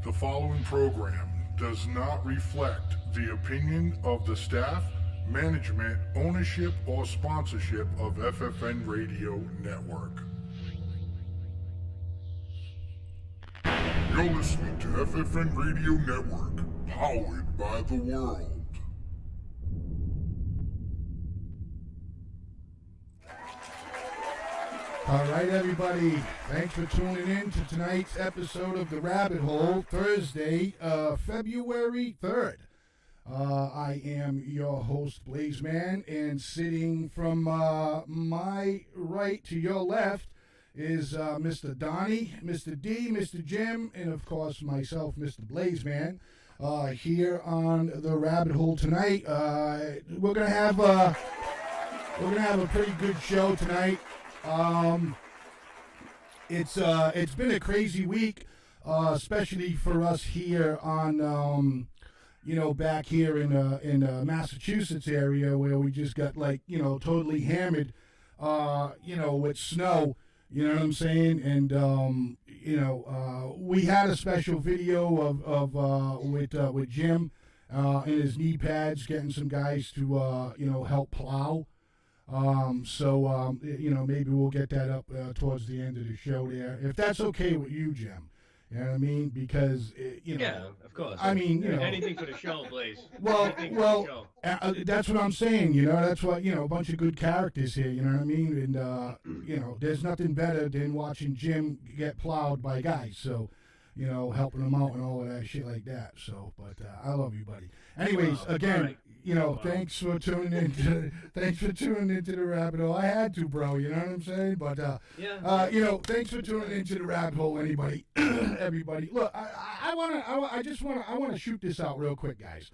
The following program does not reflect the opinion of the staff, management, ownership, or sponsorship of FFN Radio Network. You're listening to FFN Radio Network, powered by the world. All right, everybody. Thanks for tuning in to tonight's episode of The Rabbit Hole, Thursday, February 3rd. I am your host, Blazeman, and sitting from my right to your left is Mr. Donnie, Mr. D, Mr. Jim, and of course myself, Mr. Blazeman. Here on The Rabbit Hole tonight, we're gonna have a pretty good show tonight. It's been a crazy week, especially for us here on, back here in Massachusetts area where we just got totally hammered, with snow. You know what I'm saying? And we had a special video with Jim and his knee pads, getting some guys to help plow. Maybe we'll get that up towards the end of the show there, if that's okay with you, Jim. You know what I mean? Because yeah, of course. I mean, anything for the show, Blaze. That's what I'm saying. That's what a bunch of good characters here. You know what I mean? And there's nothing better than watching Jim get plowed by guys. So, helping them out and all of that shit like that. So, but I love you, buddy. Anyways, again. Right. Thanks for tuning into the Rabbit Hole. I had to, bro. You know what I'm saying? But thanks for tuning into the Rabbit Hole, everybody. Look, I want to shoot this out real quick, guys.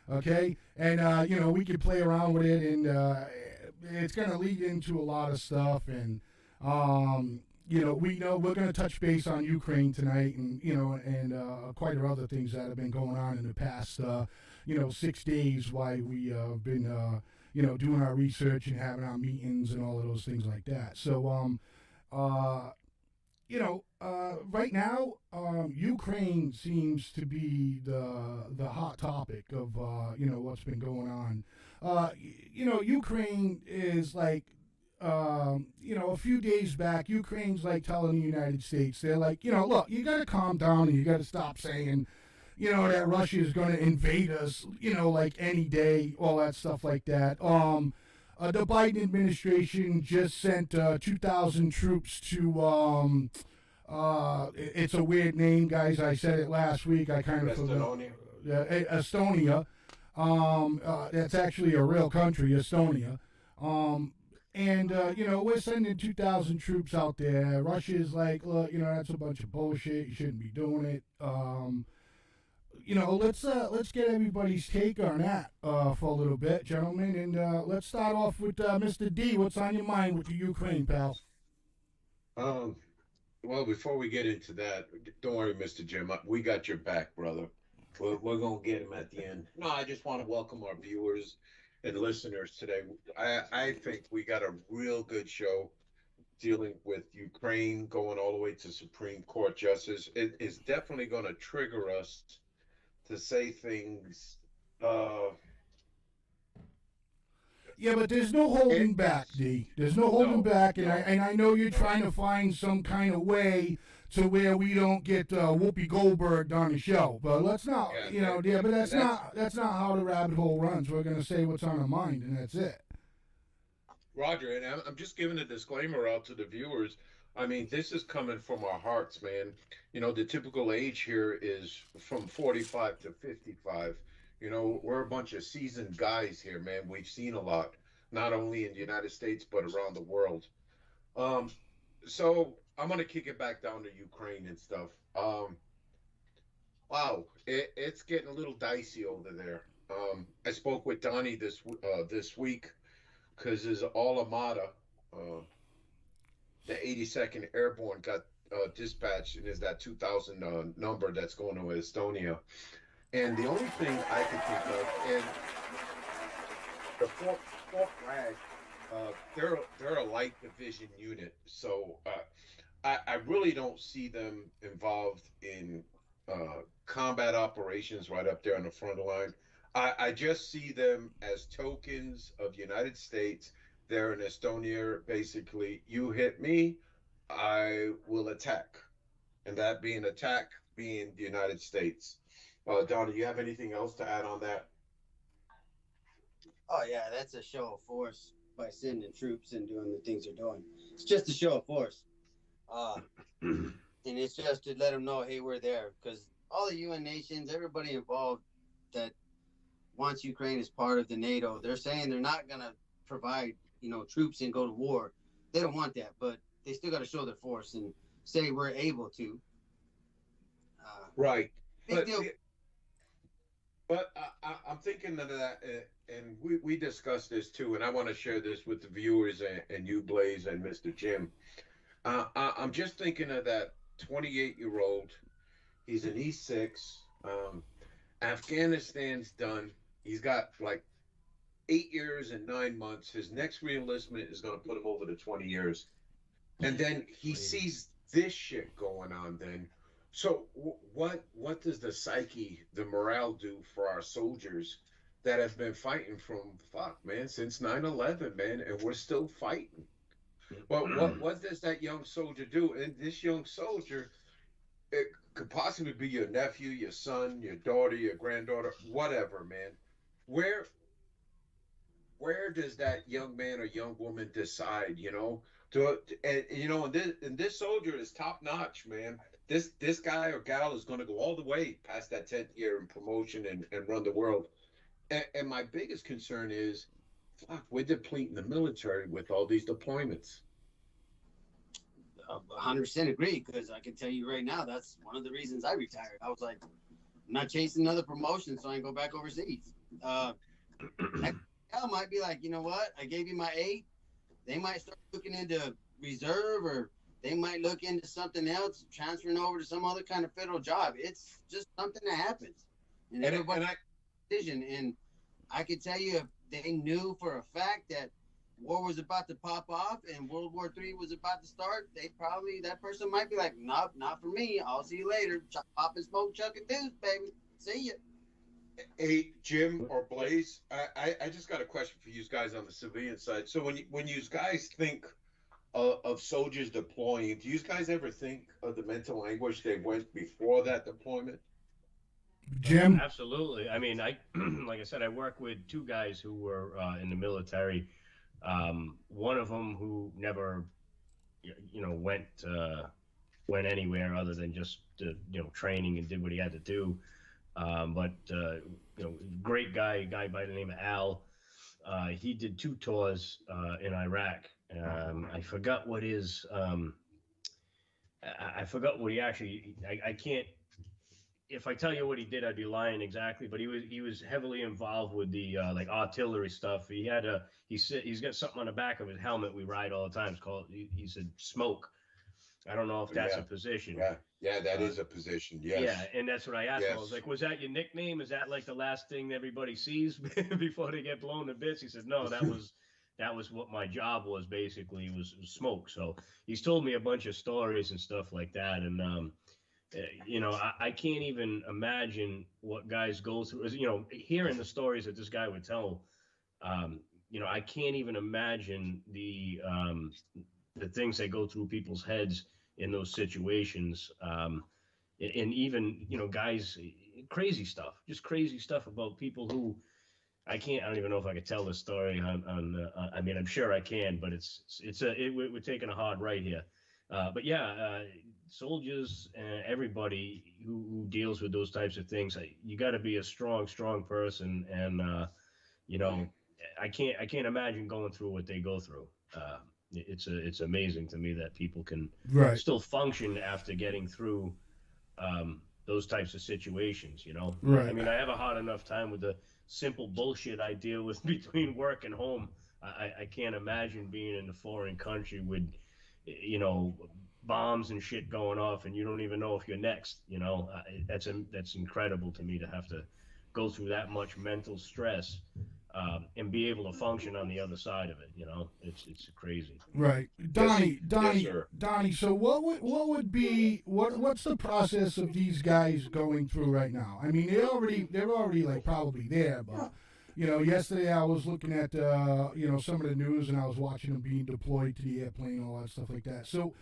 Okay, and we can play around with it, and it's gonna lead into a lot of stuff, and we know we're gonna touch base on Ukraine tonight, and quite a other things that have been going on in the past. 6 days while we been, doing our research and having our meetings and all of those things like that. So, right now, Ukraine seems to be the hot topic of, what's been going on. Ukraine is like, a few days back, Ukraine's like telling the United States, they're like, look, you got to calm down and you got to stop saying, that Russia is going to invade us, like any day, all that stuff like that. The Biden administration just sent 2,000 troops to, it's a weird name, guys. I said it last week. I kind of forgot. Estonia. That's actually a real country, Estonia. We're sending 2,000 troops out there. Russia's like, look, that's a bunch of bullshit. You shouldn't be doing it. Let's get everybody's take on that for a little bit, gentlemen, and let's start off with Mr. D. What's on your mind with the Ukraine, pal? Well, before we get into that, don't worry, Mr. Jim. We got your back, brother. We're going to get him at the end. No, I just want to welcome our viewers and listeners today. I think we got a real good show dealing with Ukraine, going all the way to Supreme Court justice. It is definitely going to trigger us to say things. Yeah, but there's no holding back, D. There's no holding back, and I know you're trying to find some kind of way to where we don't get Whoopi Goldberg on the show. But let's not, but that's not how the rabbit hole runs. We're gonna say what's on our mind, and that's it. Roger, and I'm just giving a disclaimer out to the viewers. I mean, this is coming from our hearts, man. The typical age here is from 45 to 55. We're a bunch of seasoned guys here, man. We've seen a lot, not only in the United States, but around the world. So I'm going to kick it back down to Ukraine and stuff. Wow, it's getting a little dicey over there. I spoke with Donnie this week because his Armada, the 82nd Airborne, got dispatched, and is that 2,000 number that's going to Estonia. And the only thing I could think of, and the fourth flag, they're a light division unit, so I really don't see them involved in combat operations right up there on the front line. I just see them as tokens of the United States. They're in Estonia, basically. You hit me, I will attack, and that being attack being the United States. Donna, you have anything else to add on that? Oh yeah, that's a show of force by sending troops and doing the things they're doing. It's just a show of force, and it's just to let them know, hey, we're there, because all the UN nations, everybody involved that wants Ukraine as part of the NATO, they're saying they're not gonna provide, troops and go to war. They don't want that, but they still got to show their force and say we're able to. Right. Big But, deal. but I'm thinking of that, and we discussed this too, and I want to share this with the viewers and you, Blaze, and Mr. Jim. I'm just thinking of that 28-year-old. He's an E6. Afghanistan's done. He's got like 8 years and 9 months. His next reenlistment is going to put him over to 20 years. And then he sees this shit going on then. So what does the psyche, the morale do for our soldiers that have been fighting from, since 9/11, man, and we're still fighting? But what does that young soldier do? And this young soldier, it could possibly be your nephew, your son, your daughter, your granddaughter, whatever, man. Where does that young man or young woman decide, and this soldier is top notch, man. This guy or gal is going to go all the way past that 10th year in promotion and run the world. And my biggest concern is, we're depleting the military with all these deployments. 100% agree, because I can tell you right now, that's one of the reasons I retired. I was like, I'm not chasing another promotion, so I can go back overseas. Hell might be like, you know what? I gave you my 8. They might start looking into reserve, or they might look into something else, transferring over to some other kind of federal job. It's just something that happens, and everybody decision. And I could tell you, if they knew for a fact that war was about to pop off and World War III was about to start, that person might be like, nope, not for me. I'll see you later. Pop and smoke, chuck and deuce, baby. See ya. Hey, Jim or Blaze, I just got a question for you guys on the civilian side. So when you guys think of soldiers deploying, do you guys ever think of the mental anguish they went before that deployment? Jim? Absolutely. I mean, like I said, I work with 2 guys who were in the military. One of them who never, went anywhere other than just training and did what he had to do. But great guy, a guy by the name of Al. He did 2 tours in Iraq. I forgot what his. I forgot what he actually. I can't. If I tell you what he did, I'd be lying exactly. But he was heavily involved with the like artillery stuff. He's got something on the back of his helmet we ride all the time. It's called. He said smoke. I don't know if that's a position. Yeah, that is a position. Yes. Yeah, and that's what I asked him. I Yes. was like, was that your nickname? Is that like the last thing everybody sees before they get blown to bits? He said, no, that was what my job was, basically, was smoke. So he's told me a bunch of stories and stuff like that. And, I can't even imagine what guys go through. Hearing the stories that this guy would tell, I can't even imagine the things that go through people's heads in those situations, and even guys, crazy stuff about people who I don't even know if I could tell this story on I mean, I'm sure I can, but we're taking a hard right here, but yeah, soldiers and everybody who deals with those types of things, you got to be a strong person, and I can't imagine going through what they go through. It's amazing to me that people can still function after getting through those types of situations, Right. I mean, I have a hard enough time with the simple bullshit I deal with between work and home. I can't imagine being in a foreign country with, bombs and shit going off, and you don't even know if you're next. That's incredible to me to have to go through that much mental stress. and be able to function on the other side of it. You know, it's crazy. Right, sir. Donnie. So what's the process of these guys going through right now? I mean, they're already like probably there, but you know, yesterday I was looking at you know, some of the news, and I was watching them being deployed to the airplane, all that stuff like that. So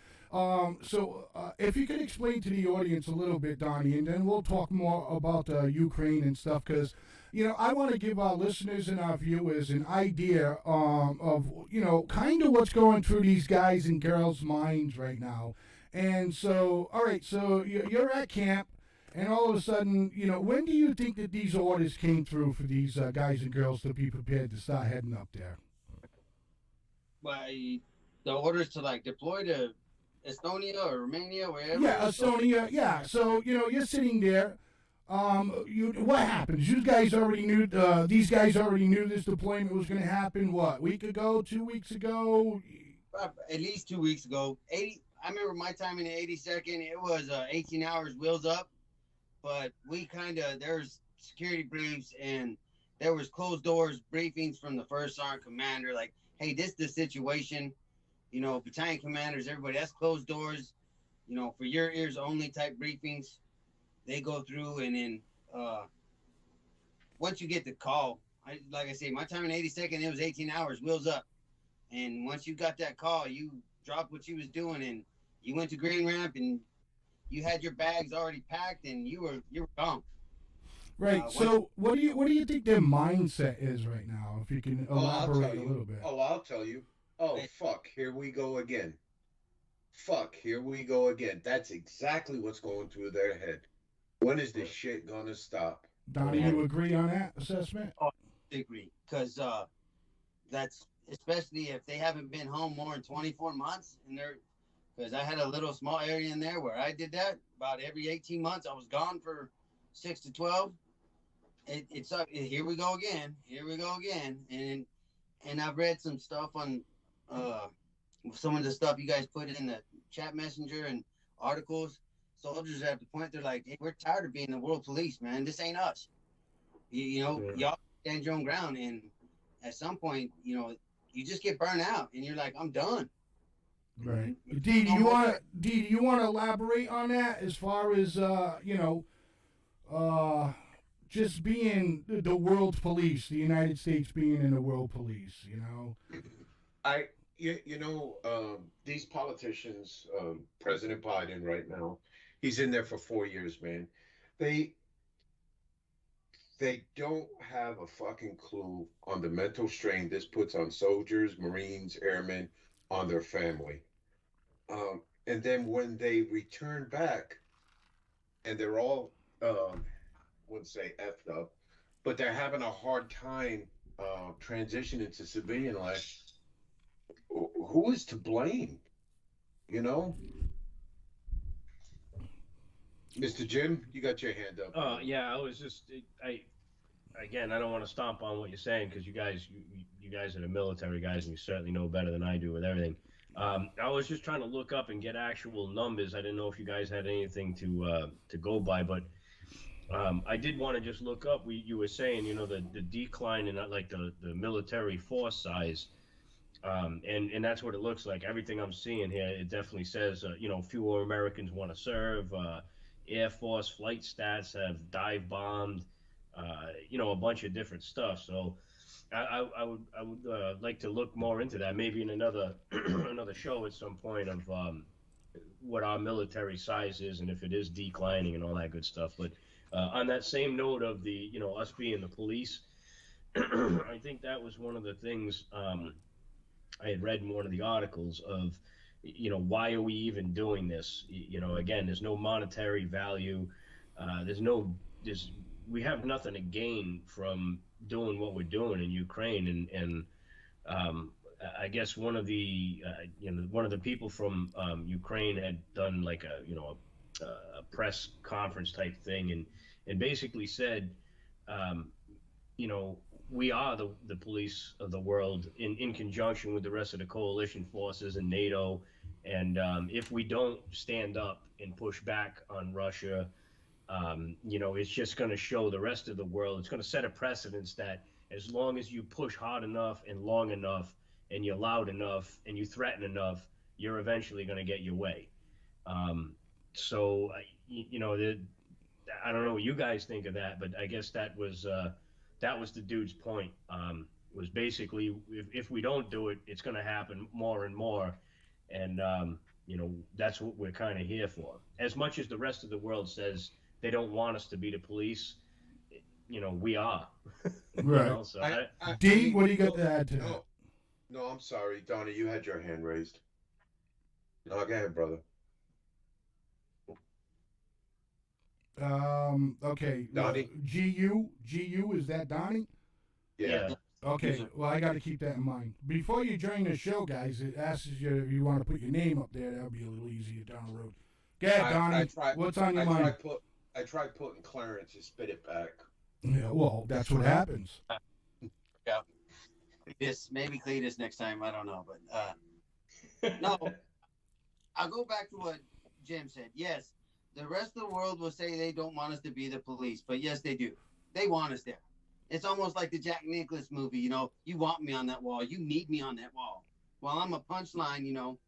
if you could explain to the audience a little bit, Donnie, and then we'll talk more about Ukraine and stuff, because you know, I want to give our listeners and our viewers an idea of, you know, kind of what's going through these guys and girls' minds right now. And so, all right, so you're at camp, and all of a sudden, you know, when do you think that these orders came through for these guys and girls to be prepared to start heading up there? By the orders to like deploy to Estonia or Romania, wherever. Yeah, Estonia. Yeah. So you know, you're sitting there. What happens? You guys already knew. These guys already knew this deployment was going to happen. What, week ago, 2 weeks ago? At least 2 weeks ago. I remember my time in the 82nd. It was 18 hours wheels up, but there's security briefs and there was closed doors briefings from the first sergeant commander. Like, hey, this is the situation. You know, battalion commanders, everybody. That's closed doors. You know, for your ears only type briefings. They go through, and then once you get the call, like I say, my time in 82nd, it was 18 hours, wheels up. And once you got that call, you dropped what you was doing, and you went to Green Ramp, and you had your bags already packed, and you were gone. Right. So, what do you think their mindset is right now? If you can elaborate a little bit. Oh, I'll tell you. Oh, fuck, here we go again. Fuck, here we go again. That's exactly what's going through their head. When is this shit gonna stop? Donnie, you agree on that assessment? Oh, I agree, because that's especially if they haven't been home more than 24 months, and because I had a little small area in there where I did that about every 18 months. I was gone for 6 to 12. It's here we go again. Here we go again. And I've read some stuff on some of the stuff you guys put in the chat messenger and articles. Soldiers are at the point they're like, hey, we're tired of being the world police, man. This ain't us. Y'all stand your own ground, and at some point, you know, you just get burned out, and you're like, I'm done. Right. Dee, do you want to elaborate on that as far as you know, just being the world police, the United States being in the world police, you know? These politicians, President Biden right now, he's in there for 4 years, man. They don't have a fucking clue on the mental strain this puts on soldiers, Marines, airmen, on their family. And then when they return back, and they're all, wouldn't say effed up, but they're having a hard time transitioning to civilian life. Who is to blame? You know? Mr. Jim, you got your hand up. Yeah, I was just, I don't want to stomp on what you're saying, because you guys are the military guys, and you certainly know better than I do with everything. I was just trying to look up and get actual numbers. I didn't know if you guys had anything to go by, but I did want to just look up. You were saying, you know, the decline in like the military force size, and that's what it looks like. Everything I'm seeing here, it definitely says, you know, fewer Americans want to serve. Air Force flight stats have dive bombed, you know, a bunch of different stuff. So I would like to look more into that, maybe in another another show at some point, of what our military size is and if it is declining and all that good stuff. But on that same note of the, you know, us being the police, I think that was one of the things I had read in one of the articles of, you know, why are we even doing this? You know, again, there's no monetary value. We have nothing to gain from doing what we're doing in Ukraine. And I guess one of the people from Ukraine had done like a press conference type thing, and basically said, you know, we are the police of the world in conjunction with the rest of the coalition forces and NATO. And if we don't stand up and push back on Russia, you know, it's just going to show the rest of the world. It's going to set a precedence that as long as you push hard enough and long enough, and you're loud enough and you threaten enough, you're eventually going to get your way. So, you know, I don't know what you guys think of that, but I guess that was the dude's point. Was basically if we don't do it, it's going to happen more and more, and you know, that's what we're kind of here for. As much as the rest of the world says they don't want us to be the police, you know, we are. Right. You know, so D, what do you got to add to that? No, I'm sorry, Donnie. You had your hand raised. No, go ahead, brother. Okay. Donnie? GU, is that Donnie? yeah. Okay, well, I got to keep that in mind. Before you join the show, guys, it asks you if you want to put your name up there. That would be a little easier down the road. Go ahead, Donnie. What's on your mind? I tried putting Clarence. He spit it back. Yeah, well, that's what happens. Yeah. Maybe Cletus next time. I don't know, but no. I'll go back to what Jim said. Yes, the rest of the world will say they don't want us to be the police, but yes, they do. They want us there. It's almost like the Jack Nicklaus movie, you know. You want me on that wall. You need me on that wall. Well, I'm a punchline, you know.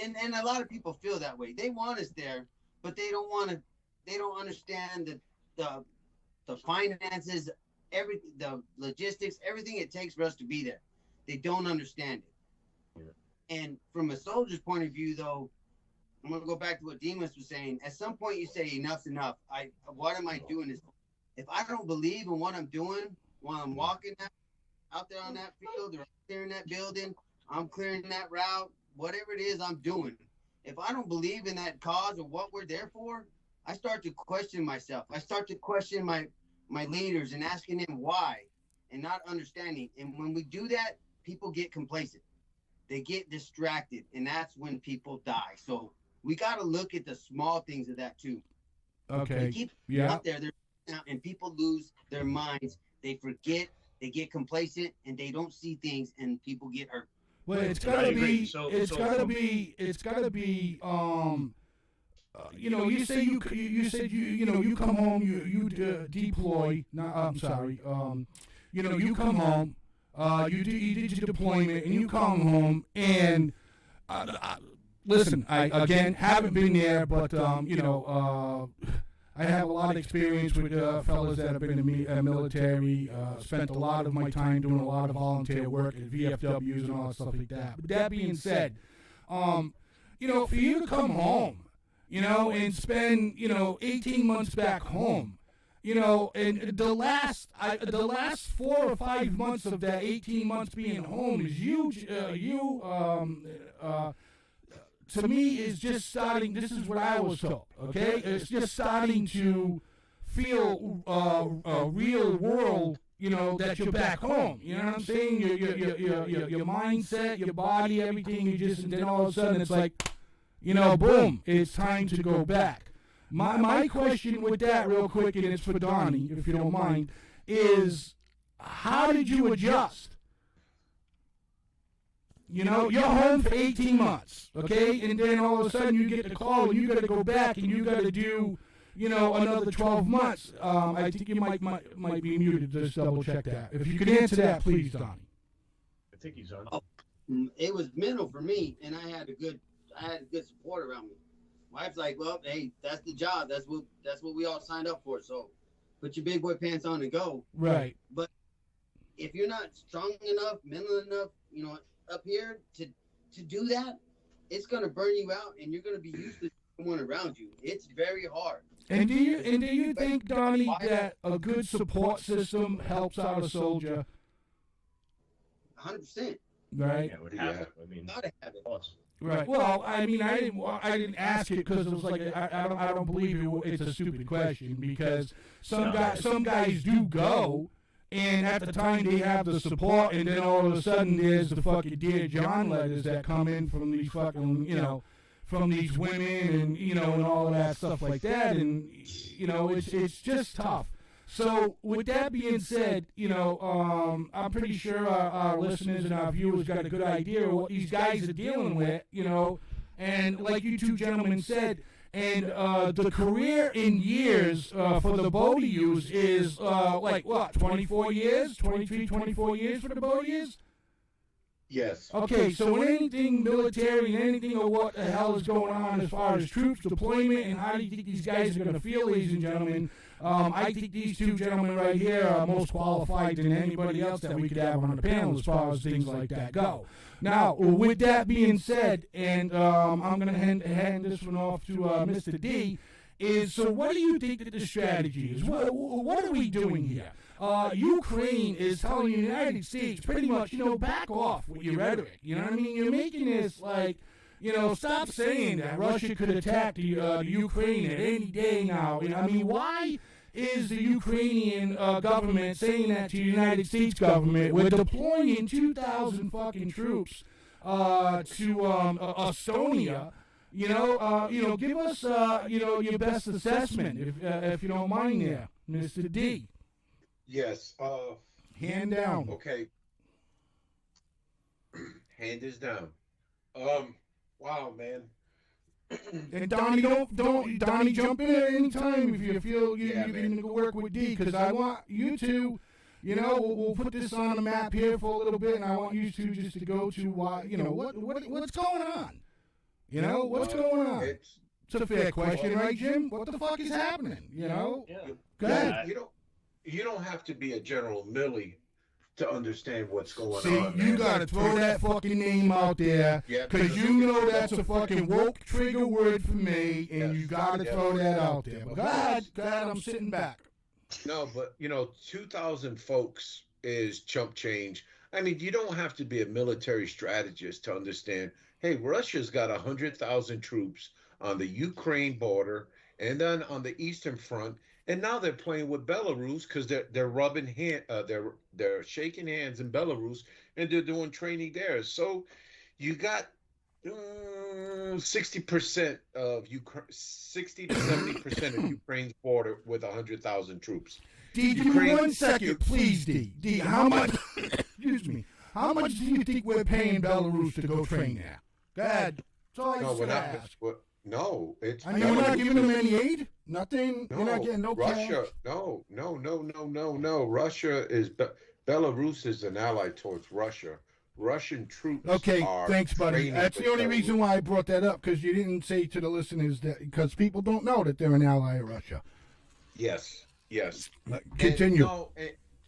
And a lot of people feel that way. They want us there, but they don't want to. They don't understand the finances, everything, the logistics, everything it takes for us to be there. They don't understand it. Yeah. And from a soldier's point of view, though, I'm going to go back to what Demas was saying. At some point, you say enough's enough. What am I doing this for? If I don't believe in what I'm doing while I'm walking out there on that field or clearing that building, I'm clearing that route, whatever it is I'm doing. If I don't believe in that cause or what we're there for, I start to question myself. I start to question my leaders and asking them why and not understanding. And when we do that, people get complacent. They get distracted, and that's when people die. So we got to look at the small things of that too. Okay. They keep out there, and people lose their minds. They forget, they get complacent, and they don't see things, and people get hurt. Well, it's gotta be. It's gotta be. You know, you say you said you come home, you deploy. No, I'm sorry. You know, you come home. You did your deployment, and you come home, and listen. I again haven't been there, but you know, I have a lot of experience with fellas that have been in the military. Spent a lot of my time doing a lot of volunteer work at VFWs and all that stuff like that. But that being said, you know, for you to come home, you know, and spend, you know, 18 months back home, you know, and the last 4 or 5 months of that 18 months being home is huge. To me, is just starting. This is what I was told. Okay, it's just starting to feel a real world. You know that you're back home. You know what I'm saying? Your mindset, your body, everything. And then all of a sudden it's like, you know, boom, it's time to go back. My question with that, real quick, and it's for Donnie, if you don't mind, is how did you adjust? You know, you're home for 18 months, okay? And then all of a sudden you get the call and you got to go back and you got to do, you know, another 12 months. I think you might be muted. Just double check that. If you could answer that, please, Donnie. I think he's on. Oh, it was mental for me, and I had good support around me. Wife's like, well, hey, that's the job. That's what we all signed up for. So put your big boy pants on and go. Right. But if you're not strong enough, mental enough, you know, up here to do that, it's gonna burn you out, and you're gonna be useless to someone around you. It's very hard. And do you think, Donnie, that a good support system helps out a soldier? 100%. Right. Yeah, it would have to. I mean, Gotta have it. Right. Well, I mean, I didn't ask it because it was like I don't believe it's a stupid question, because some guys do go. And at the time, they have the support, and then all of a sudden, there's the fucking Dear John letters that come in from these fucking, you know, from these women, and, you know, and all of that stuff like that. And, you know, it's just tough. So, with that being said, you know, I'm pretty sure our listeners and our viewers got a good idea of what these guys are dealing with, you know. And like you two gentlemen said, And the career in years for the Bodius is like what, 24 years, 23, 24 years for the Bodius? Yes. Okay, so when anything military and anything of what the hell is going on as far as troops deployment and how do you think these guys are going to feel, ladies and gentlemen, I think these two gentlemen right here are most qualified than anybody else that we could have on the panel as far as things like that go. Now, with that being said, and I'm going to hand this one off to Mr. D, so what do you think that the strategy is? What are we doing here? Ukraine is telling the United States pretty much, back off with your rhetoric. You know what I mean? You're making this like, stop saying that Russia could attack the Ukraine at any day now. I mean, why is the Ukrainian government saying that to the United States government? We're deploying 2,000 fucking troops to Estonia. Give us your best assessment if you don't mind there, Mr. D. Yes. Hand down. Okay. Hand is down. Wow, man. And Donnie, Donnie, jump in at any time if you feel you can work with D, because I want you to, we'll put this on the map here for a little bit, and I want you two just to go to what's going on. What's going on? It's a fair question, right, Jim? What the fuck is happening? Yeah. Go ahead. You don't have to be a General Milley to understand what's going on. See, you gotta throw that fucking name out there, because you know that's a fucking woke trigger word for me, and you gotta throw that out there. But go ahead, I'm sitting back. No, but 2,000 folks is chump change. I mean, you don't have to be a military strategist to understand. Hey, Russia's got 100,000 troops on the Ukraine border and then on the Eastern Front. And now they're playing with Belarus because they're rubbing they're shaking hands in Belarus and they're doing training there. So you got 60% of 60 to 70% of Ukraine's border with 100,000 troops. D, give me 1 second, please, D. D, how much? Excuse me. How much do you think we're paying Belarus to go train there? Go ahead. That's all I No, just we're not. ask. No, it's. I mean, we're not giving them any aid. Nothing. No, We're not getting no Russia. cash. No. Russia is Belarus is an ally towards Russia. Russian troops. Okay, are thanks, buddy. training That's the with only Belarus. reason why I brought that up, because you didn't say to the listeners that, because people don't know that they're an ally of Russia. Yes. Continue.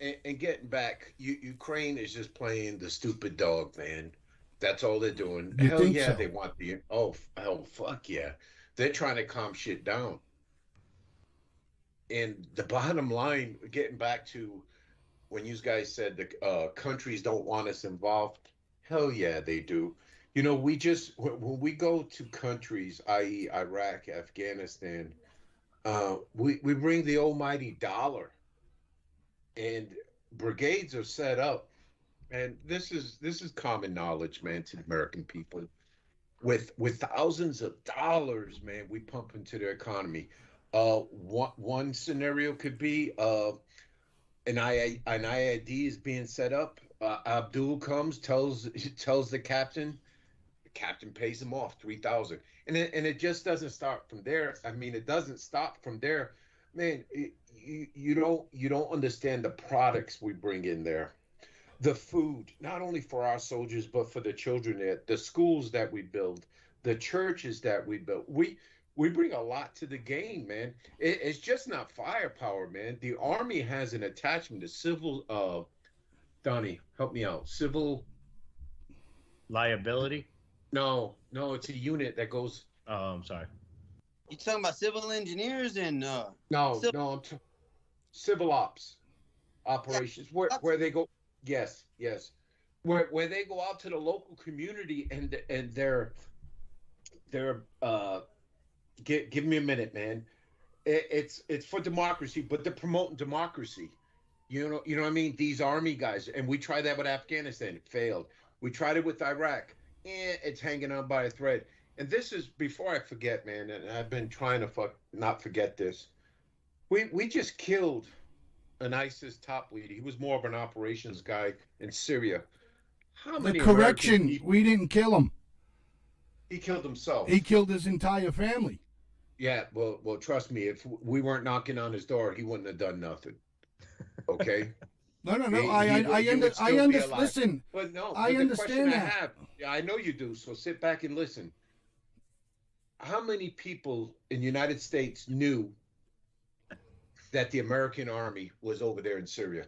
And getting back, Ukraine is just playing the stupid dog, man. That's all they're doing. You Hell think yeah, so? they want the. Oh, fuck yeah. They're trying to calm shit down. And the bottom line, getting back to when you guys said the countries don't want us involved, hell yeah, they do. When we go to countries, i.e. Iraq, Afghanistan, we bring the almighty dollar. And brigades are set up. And this is common knowledge, man, to the American people. With thousands of dollars, man, we pump into their economy. One scenario could be an IID is being set up. Abdul comes, tells the captain pays him off $3,000, and it just doesn't start from there. I mean, it doesn't stop from there, man. You don't understand the products we bring in there. The food, not only for our soldiers, but for the children there, the schools that we build, the churches that we build. We bring a lot to the game, man. It's just not firepower, man. The Army has an attachment to civil, Donnie, help me out. Civil Liability? No, it's a unit that goes. Oh, I'm sorry. You talking about civil engineers and No, civil ops operations where they go. Yes. Where they go out to the local community and they're give me a minute, man. It's for democracy, but they're promoting democracy. You know what I mean? These Army guys, and we tried that with Afghanistan, it failed. We tried it with Iraq, it's hanging on by a thread. And this is before I forget, man. And I've been trying to not forget this. We just killed an ISIS top leader. He was more of an operations guy in Syria. How many Correction, American people- we didn't kill him. He killed himself. He killed his entire family. Yeah, well, trust me. If we weren't knocking on his door, he wouldn't have done nothing. Okay. No. He would still be understand. alive. Listen, But no, I but the question understand I that. have, yeah, I know you do. So sit back and listen. How many people in the United States knew that the American army was over there in Syria?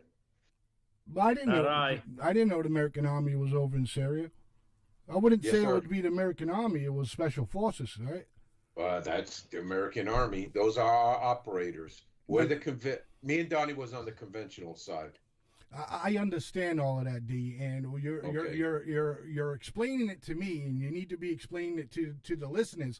I didn't Not know. I. I didn't know the American Army was over in Syria. I wouldn't Yes, say sir. it would be the American Army. It was Special Forces, right? That's the American army. Those are our operators. We're the me and Donnie was on the conventional side. I understand all of that, D, and Okay. you're explaining it to me, and you need to be explaining it to the listeners.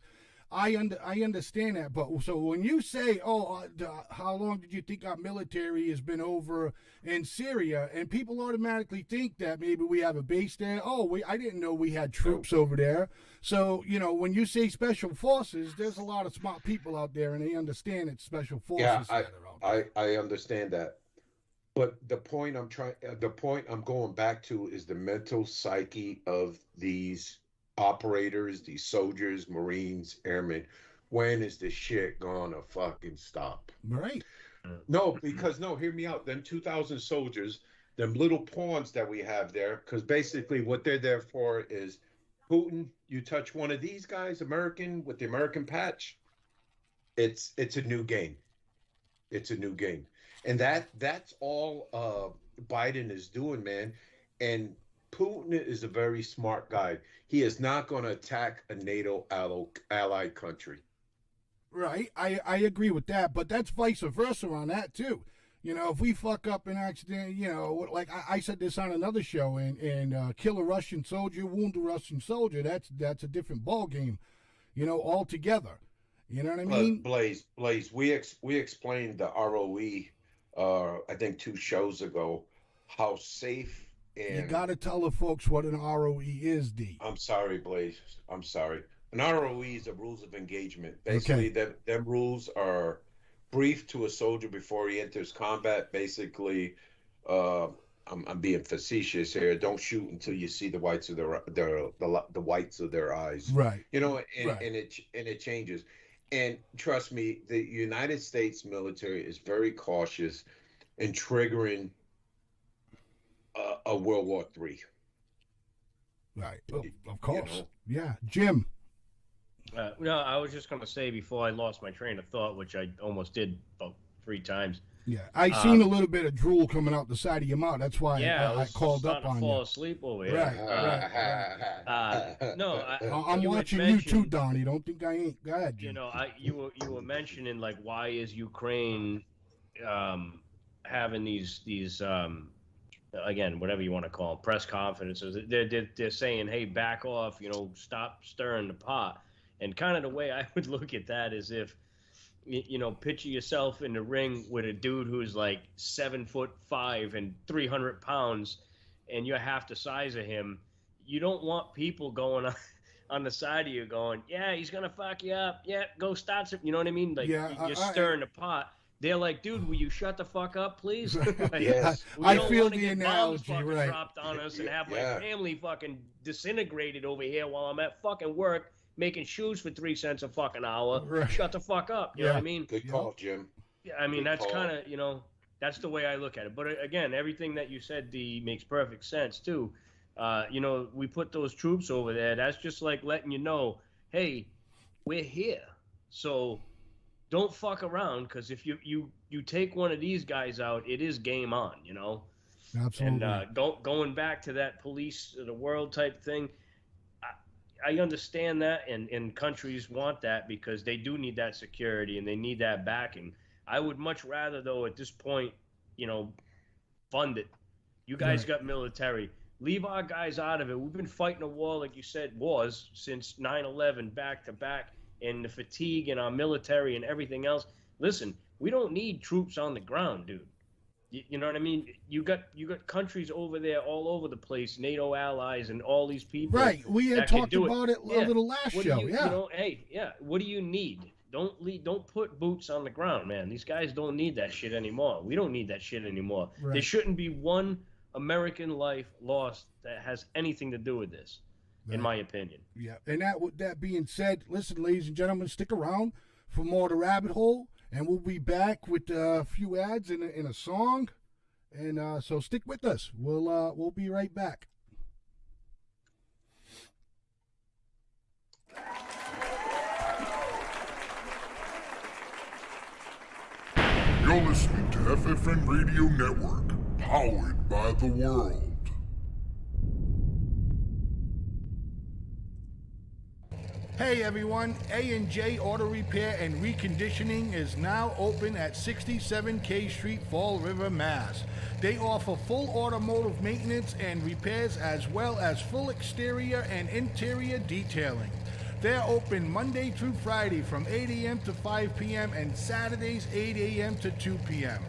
I understand that, but so when you say, how long did you think our military has been over in Syria, and people automatically think that maybe we have a base there. I didn't know we had troops over there. So when you say special forces, there's a lot of smart people out there, and they understand it's special forces. Yeah, that are out there. I understand that. But the point I'm going back to is the mental psyche of these operators, these soldiers, Marines, airmen. When is this shit gonna fucking stop? Right. No, because hear me out. Them 2,000 soldiers, them little pawns that we have there, because basically what they're there for is Putin. You touch one of these guys, American with the American patch, it's a new game. It's a new game, and that's all Biden is doing, man. And Putin is a very smart guy. He is not going to attack a NATO allied country. Right, I agree with that, but that's vice versa on that too. If we fuck up an accident, like I said this on another show, and kill a Russian soldier, wound a Russian soldier, that's a different ball game, altogether. You know what I mean? Blaze, we explained the ROE, I think 2 shows ago, how safe and You got to tell the folks what an ROE is, D. I'm sorry, Blaze. I'm sorry. An ROE is the rules of engagement. Basically, them rules are briefed to a soldier before he enters combat. Basically, I'm being facetious here. Don't shoot until you see the whites of the whites of their eyes. Right. And it changes. And trust me, the United States military is very cautious in triggering a World War III. Right. Of course. know. Yeah. Jim. No, I was just going to say before I lost my train of thought, which I almost did about 3 times. Yeah. I seen a little bit of drool coming out the side of your mouth. That's why I was called up starting on to fall you. asleep over here. Right. No, I'm you had watching you mentioned- too, Donnie. Don't think I ain't. Go ahead, Jim. You were mentioning like why is Ukraine having these again, whatever you want to call them, press conferences. They're saying, hey, back off, stop stirring the pot. And kind of the way I would look at that is if, picture yourself in the ring with a dude who's like 7'5" and 300 pounds, and you're half the size of him. You don't want people going on the side of you going, yeah, he's going to fuck you up. Yeah, go start some, you know what I mean? Like, Yeah, you're stirring the pot. They're like, dude, will you shut the fuck up, please? Like, Yes. we I don't feel wanna the get bombs analogy, fucking right. dropped on us and have my Yeah. family fucking disintegrated over here while I'm at fucking work making shoes for 3 cents a fucking hour. Right. Shut the fuck up. You know what I Yeah. mean? Good call, Jim. Yeah, I mean, Good that's call. kind of, that's the way I look at it. But again, everything that you said, D, makes perfect sense too. We put those troops over there. That's just like letting you know, hey, we're here. So don't fuck around, because if you take one of these guys out, it is game on, Absolutely. And going back to that police of the world type thing, I understand that, and countries want that because they do need that security and they need that backing. I would much rather, though, at this point, fund it. You guys Right. got military. Leave our guys out of it. We've been fighting a war, like you said, wars since 9/11 back to back, and the fatigue in our military and everything else. Listen, we don't need troops on the ground, dude. You know what I mean? You got countries over there all over the place, NATO allies and all these people. Right. We had that can talked do it. about it Yeah. a little last What do show. you, Yeah. hey, yeah. What do you need? Don't put boots on the ground, man. These guys don't need that shit anymore. We don't need that shit anymore. Right. There shouldn't be one American life lost that has anything to do with this, in Right. my opinion. Yeah. And that being said, listen, ladies and gentlemen, stick around for more of The Rabbit Hole, and we'll be back with a few ads and a song. And so stick with us. We'll be right back. You're listening to FFN Radio Network, powered by the world. Hey everyone, A&J Auto Repair and Reconditioning is now open at 67 K Street, Fall River, Mass. They offer full automotive maintenance and repairs as well as full exterior and interior detailing. They're open Monday through Friday from 8 a.m. to 5 p.m. and Saturdays 8 a.m. to 2 p.m.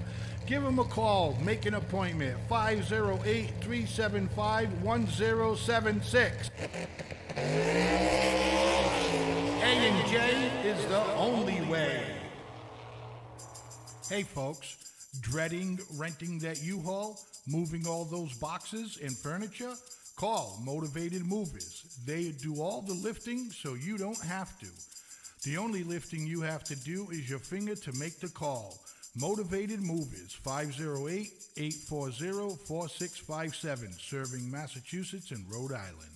Give them a call, make an appointment, 508-375-1076. A&J is the only way. Hey folks, dreading renting that U-Haul, moving all those boxes and furniture? Call Motivated Movers. They do all the lifting so you don't have to. The only lifting you have to do is your finger to make the call. Motivated Movers, 508-840-4657, serving Massachusetts and Rhode Island.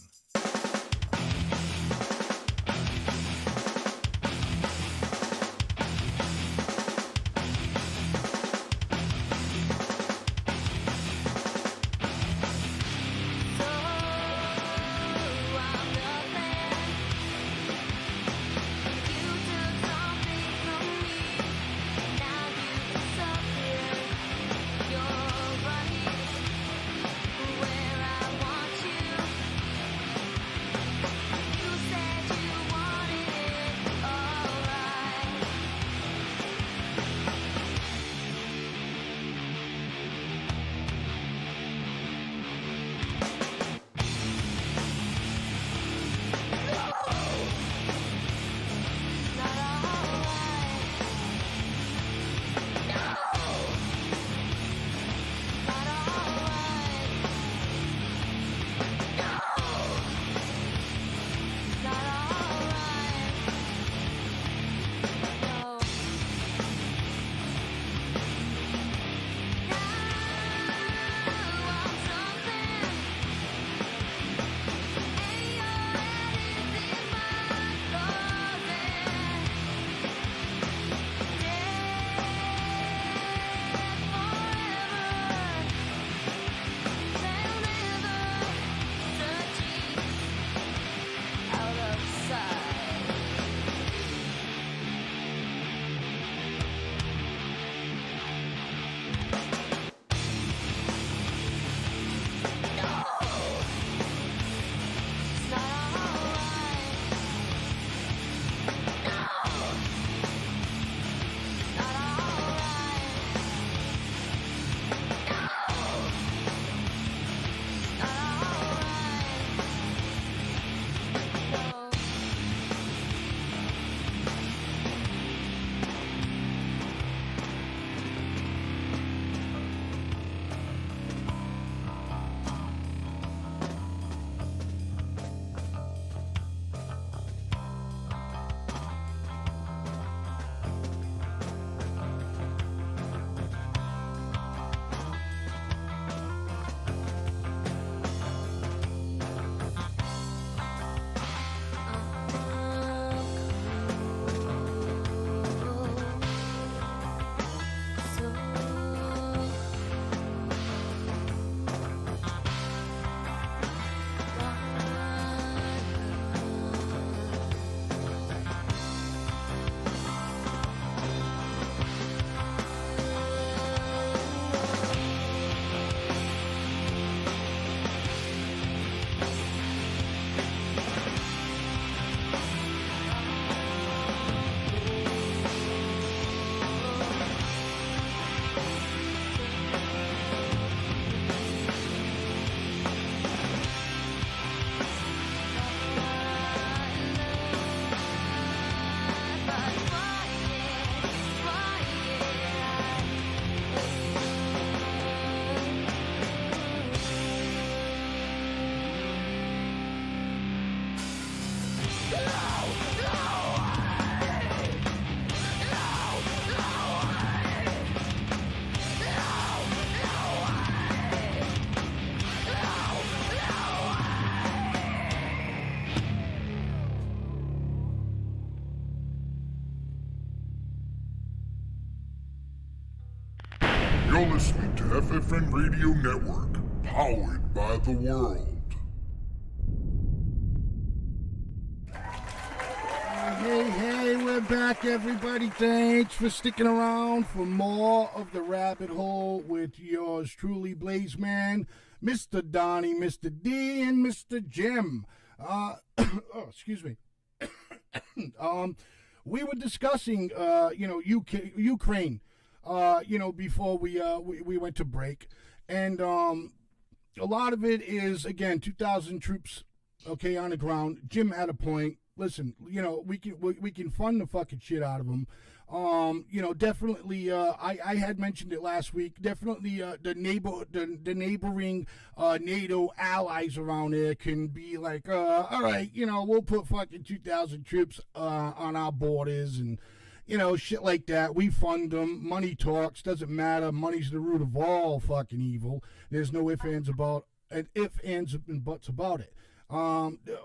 You're listening to FFN Radio Network, powered by the world. Hey, we're back, everybody. Thanks for sticking around for more of the Rabbit Hole with yours truly, Blazeman, Mr. Donnie, Mr. D, and Mr. Jim. Excuse me. We were discussing, Ukraine, before we went to break, and a lot of it is, again, 2,000 troops, okay, on the ground. Jim had a point. Listen, we can fund the fucking shit out of them. Definitely. I had mentioned it last week. Definitely, the neighboring NATO allies around there can be like, all right, we'll put fucking 2,000 troops on our borders and shit like that. We fund them. Money talks. Doesn't matter. Money's the root of all fucking evil. There's no ifs, ands, and buts about it.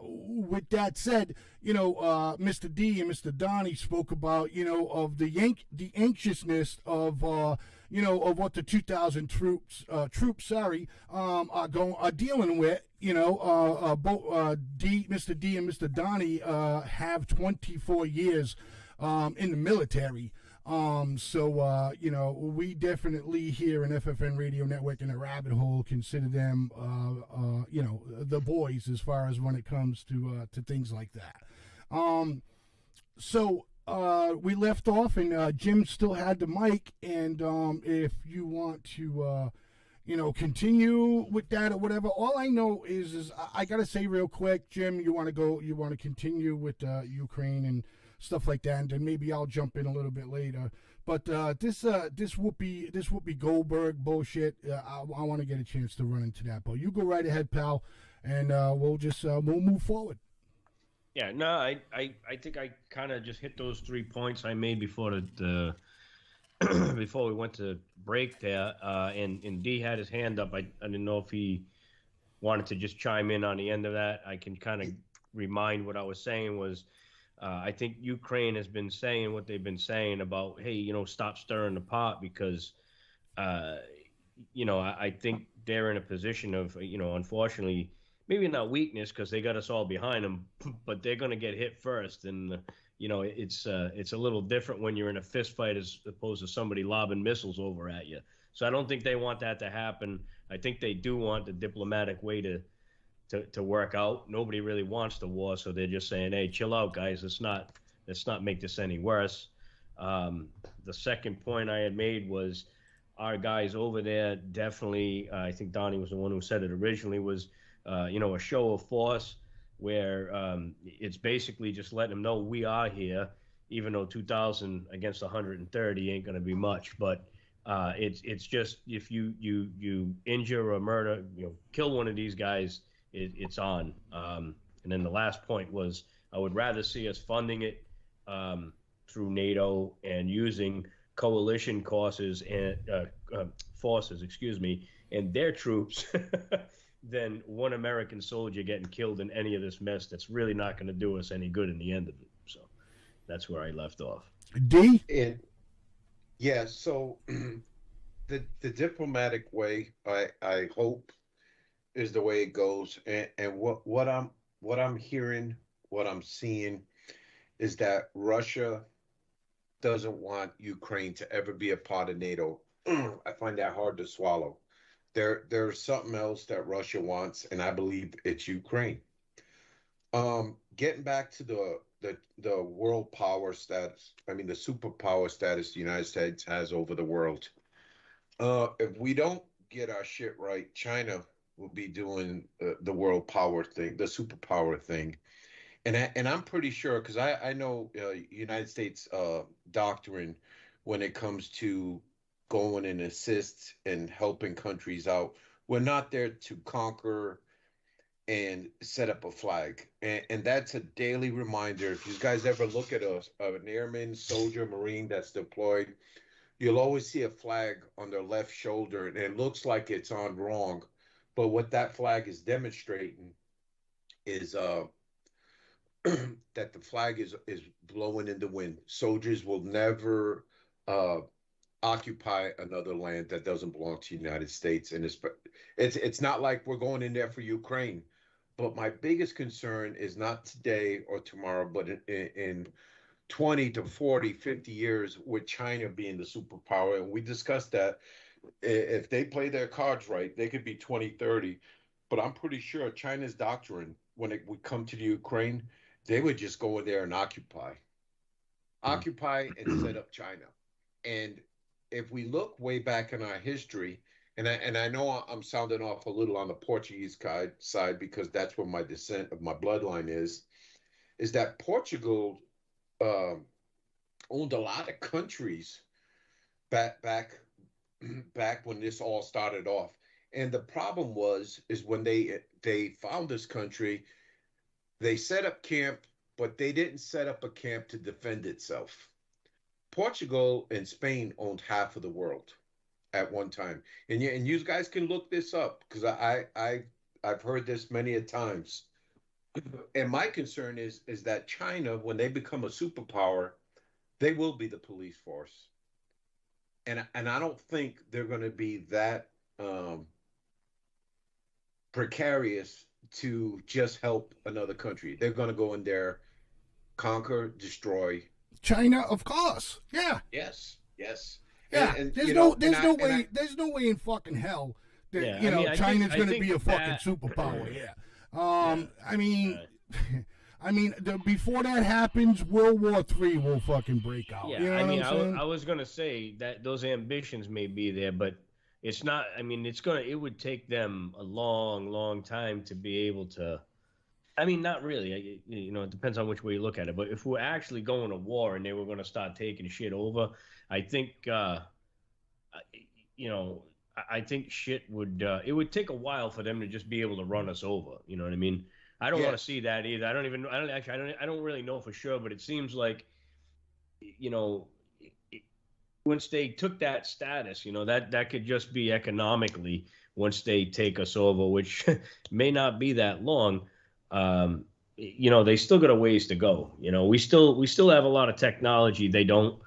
With that said, Mr. D and Mr. Donnie spoke about, of the anxiousness of, of what the 2,000 troops, are dealing with. Mr. D and Mr. Donnie have 24 years in the military. We definitely here in FFN Radio Network and the Rabbit Hole consider them, the boys as far as when it comes to things like that. We left off and Jim still had the mic, and if you want to, continue with that or whatever, all I know is I gotta say real quick, Jim, you want to continue with Ukraine and stuff like that, and then maybe I'll jump in a little bit later. But this Whoopi Goldberg bullshit, I want to get a chance to run into that. But you go right ahead, pal, and we'll move forward. Yeah, no, I think I kind of just hit those 3 points I made before the before we went to break there. And D had his hand up. I didn't know if he wanted to just chime in on the end of that. I can kind of remind what I was saying was. I think Ukraine has been saying what they've been saying about, hey, stop stirring the pot because, I think they're in a position of, unfortunately, maybe not weakness because they got us all behind them, but they're going to get hit first. And, it's a little different when you're in a fist fight as opposed to somebody lobbing missiles over at you. So I don't think they want that to happen. I think they do want the diplomatic way to work out. Nobody really wants the war, so they're just saying, hey, chill out, guys. Let's not make this any worse. The second point I had made was our guys over there definitely, I think Donnie was the one who said it originally, was, a show of force where it's basically just letting them know we are here, even though 2,000 against 130 ain't going to be much. But it's just if you injure or murder, kill one of these guys, it's on. And then the last point was I would rather see us funding it through NATO and using coalition forces and and their troops than one American soldier getting killed in any of this mess that's really not going to do us any good in the end of it. So that's where I left off. D? And yeah, so the diplomatic way, I hope, is the way it goes. And what I'm hearing, what I'm seeing is that Russia doesn't want Ukraine to ever be a part of NATO. I find that hard to swallow. There's something else that Russia wants, and I believe it's Ukraine. Getting back to the world power status, the superpower status the United States has over the world. If we don't get our shit right, China will be doing the world power thing, the superpower thing. And I'm pretty sure, because I know United States doctrine when it comes to going and assist and helping countries out. We're not there to conquer and set up a flag. And that's a daily reminder. If you guys ever look at an airman, soldier, Marine that's deployed, you'll always see a flag on their left shoulder, and it looks like it's on wrong. But what that flag is demonstrating is that the flag is blowing in the wind. Soldiers will never occupy another land that doesn't belong to the United States. And it's not like we're going in there for Ukraine. But my biggest concern is not today or tomorrow, but in 20 to 40, 50 years with China being the superpower. And we discussed that if they play their cards right, they could be 2030. But I'm pretty sure China's doctrine, when it would come to the Ukraine, they would just go in there and occupy and set up China. And if we look way back in our history, and I know I'm sounding off a little on the Portuguese side because that's where my descent of my bloodline is that Portugal owned a lot of countries back when this all started off. And the problem is when they found this country, they set up camp, but they didn't set up a camp to defend itself. Portugal and Spain owned half of the world at one time. And you guys can look this up because I've heard this many a times. And my concern is that China, when they become a superpower, they will be the police force. And I don't think they're going to be that precarious to just help another country. They're going to go in there, conquer, destroy. China, of course. Yeah. Yes. Yeah. There's no way in fucking hell that China's going to be a fucking superpower. Yeah. Before that happens, World War III will fucking break out. Yeah, you know what I'm saying? I was gonna say that those ambitions may be there, but it's not. I mean, it would take them a long, long time to be able to. I mean, not really. It depends on which way you look at it. But if we're actually going to war and they were going to start taking shit over, I think, I think shit would. It would take a while for them to just be able to run us over. You know what I mean? I don't want to see that either. I don't really know for sure, but it seems like, once they took that status, that could just be economically once they take us over, which may not be that long. They still got a ways to go. We still have a lot of technology. They don't,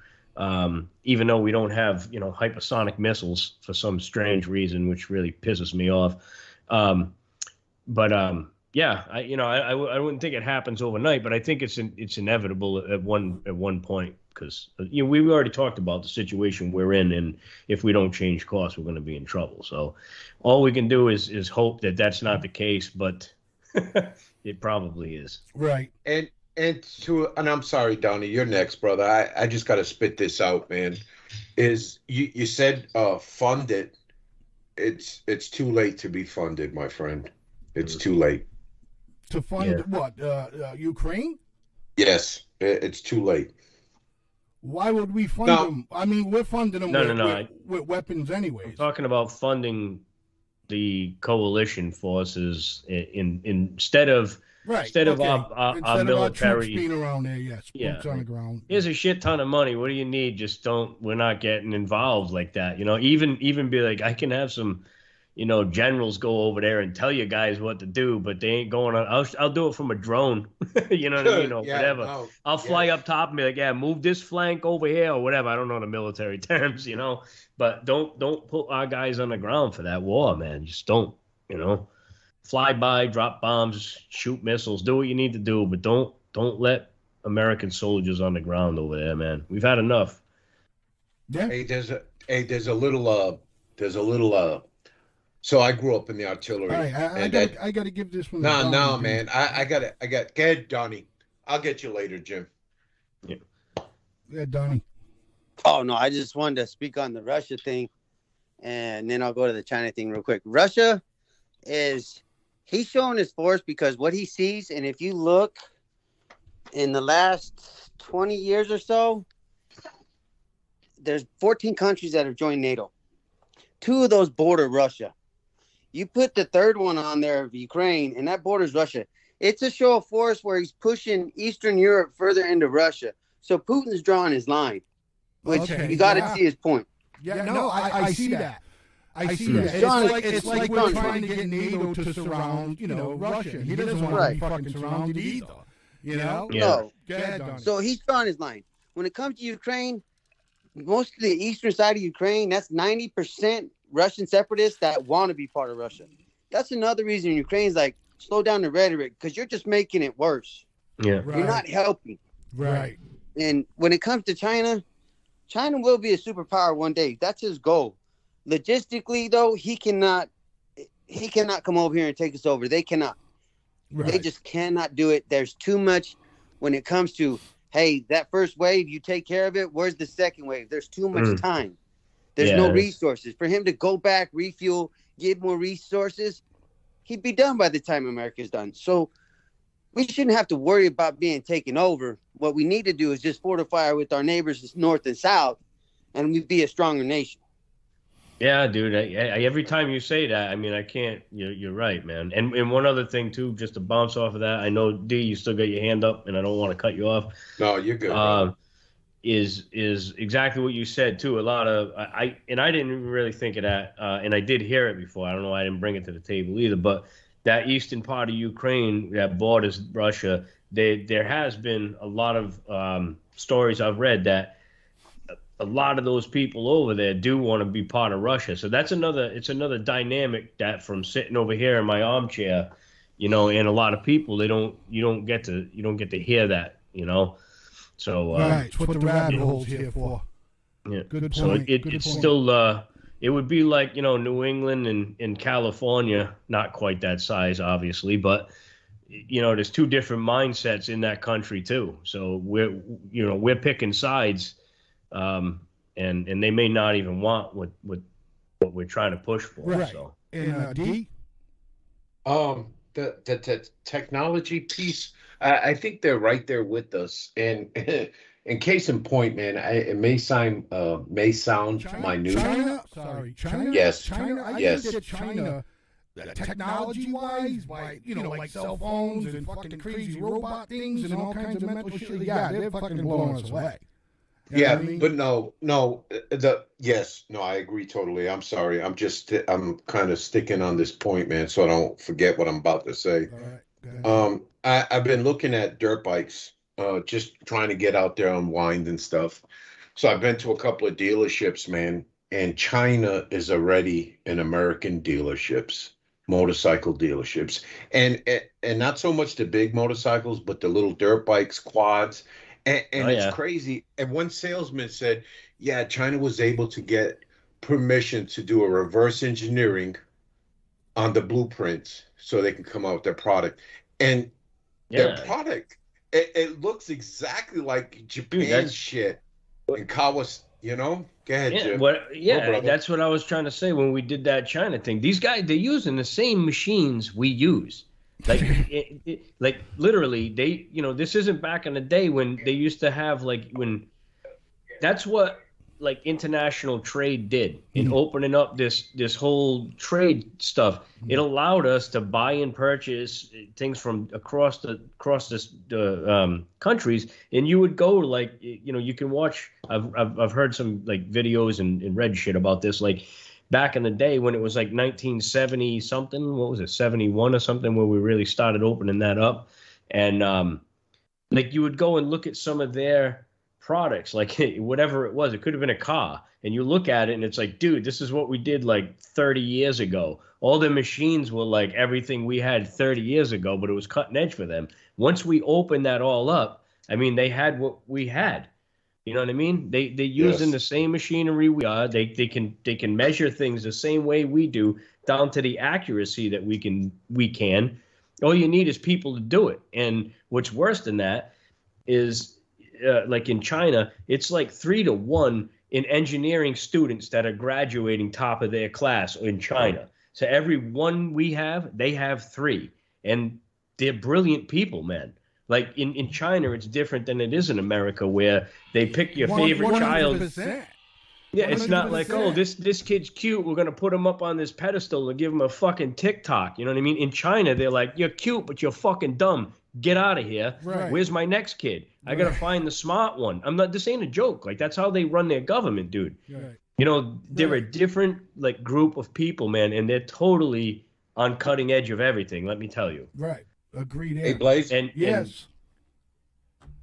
even though we don't have, hypersonic missiles for some strange reason, which really pisses me off. Yeah, I wouldn't think it happens overnight, but I think it's inevitable at one point because we already talked about the situation we're in, and if we don't change course, we're going to be in trouble. So all we can do is hope that that's not the case, but it probably is. Right. And I'm sorry, Donnie, you're next, brother. I just got to spit this out, man. Is you said fund it? It's too late to be funded, my friend. It's too late. To fund what? Ukraine? Yes, it's too late. Why would we fund them? I mean, we're funding them with weapons anyways. I'm talking about funding the coalition forces instead of our military troops being around there. Yes, boots on the ground. Here's a shit ton of money. What do you need? We're not getting involved like that. Even be like, I can have some, generals go over there and tell you guys what to do, but they ain't going on. I'll do it from a drone. You know what I mean? Or whatever. No, I'll fly up top and be like, move this flank over here or whatever. I don't know the military terms, but don't put our guys on the ground for that war, man. Just don't, fly by, drop bombs, shoot missiles, do what you need to do, but don't let American soldiers on the ground over there, man. We've had enough. Yeah. Hey, there's a little so I grew up in the artillery. All right, I got to give this one. No, man. I got get ahead, Donnie. I'll get you later, Jim. Yeah, Donnie. Oh no, I just wanted to speak on the Russia thing, and then I'll go to the China thing real quick. Russia he's showing his force because what he sees, and if you look in the last 20 years or so, there's 14 countries that have joined NATO. 2 of those border Russia. You put the third one on there of Ukraine, and that borders Russia. It's a show of force where he's pushing Eastern Europe further into Russia. So Putin's drawing his line, which you got to see his point. Yeah, no, I see that. I see that. It's like we're trying to get NATO to surround, Russia. He doesn't want to be fucking surrounded either. No. So he's drawing his line. When it comes to Ukraine, most of the eastern side of Ukraine, that's 90% Russian separatists that want to be part of Russia. That's another reason Ukraine's like, slow down the rhetoric, because you're just making it worse. Yeah. Right. You're not helping. Right. And when it comes to China, China will be a superpower one day. That's his goal. Logistically, though, he cannot come over here and take us over. They cannot. Right. They just cannot do it. There's too much when it comes to, hey, that first wave, you take care of it. Where's the second wave? There's too much time. There's no resources. For him to go back, refuel, get more resources, he'd be done by the time America's done. So we shouldn't have to worry about being taken over. What we need to do is just fortify with our neighbors north and south, and we'd be a stronger nation. Yeah, dude. I, every time you say that, I mean, I can't. You're right, man. And one other thing too, just to bounce off of that, I know D, you still got your hand up, and I don't want to cut you off. No, you're good. Bro. Is exactly what you said too. A lot of I didn't really think of that, and I did hear it before. I don't know why I didn't bring it to the table either. But that eastern part of Ukraine that borders Russia, there has been a lot of stories I've read that a lot of those people over there do want to be part of Russia. So it's another dynamic that from sitting over here in my armchair, and a lot of people, you don't get to hear that, So right, that's what the rabbit hole's here for. Yeah. Good point. So it's still it would be like New England and California, not quite that size obviously, but there's two different mindsets in that country too. So we're picking sides, and they may not even want what we're trying to push for. Right. So And D? The technology piece, I think they're right there with us. And in case in point, man, it may sound minute. China? Yes. China, I Yes. think that China, technology-wise, like cell phones and fucking crazy robot things and all kinds of mental shit, yeah, they're fucking blowing us away. You know Yeah, what I mean? but no, I agree totally. I'm sorry. I'm kind of sticking on this point, man, so I don't forget what I'm about to say. All right, go ahead. I've been looking at dirt bikes, just trying to get out there, unwind and stuff. So I've been to a couple of dealerships, man, and China is already in American dealerships, motorcycle dealerships, and not so much the big motorcycles, but the little dirt bikes, quads. And it's crazy. And one salesman said, yeah, China was able to get permission to do a reverse engineering on the blueprints so they can come out with their product. And their product, it looks exactly like Japan shit. And Kawas, Go ahead, yeah, Jim. that's what I was trying to say when we did that China thing. These guys, they're using the same machines we use. Like, like literally, this isn't back in the day when they used to have that's what international trade did in opening up this whole trade stuff. It allowed us to buy and purchase things from across the countries, and you would go you can watch. I've heard some videos and read shit about this back in the day when it was 1970 something, what was it, 71 or something, where we really started opening that up. And you would go and look at some of their products, whatever it was, it could have been a car, and you look at it and it's dude, this is what we did 30 years ago. All the machines were everything we had 30 years ago, but it was cutting edge for them. Once we opened that all up, I mean, they had what we had. You know what I mean? They're using the same machinery we are. They can measure things the same way we do, down to the accuracy that we can. All you need is people to do it. And what's worse than that is in China, it's 3 to 1 in engineering students that are graduating top of their class in China. So every one we have, they have 3, and they're brilliant people, man. In China, it's different than it is in America, where they pick your favorite 100%. child. Yeah, it's not 100%. This kid's cute, we're gonna put him up on this pedestal and give him a fucking TikTok. You know what I mean? In China, they're you're cute, but you're fucking dumb. Get out of here. Right. Where's my next kid? I gotta find the smart one. This ain't a joke. That's how they run their government, dude. Right. They're a different group of people, man, and they're totally on cutting edge of everything. Let me tell you. Right. Agreed. Hey, Blaze. And yes.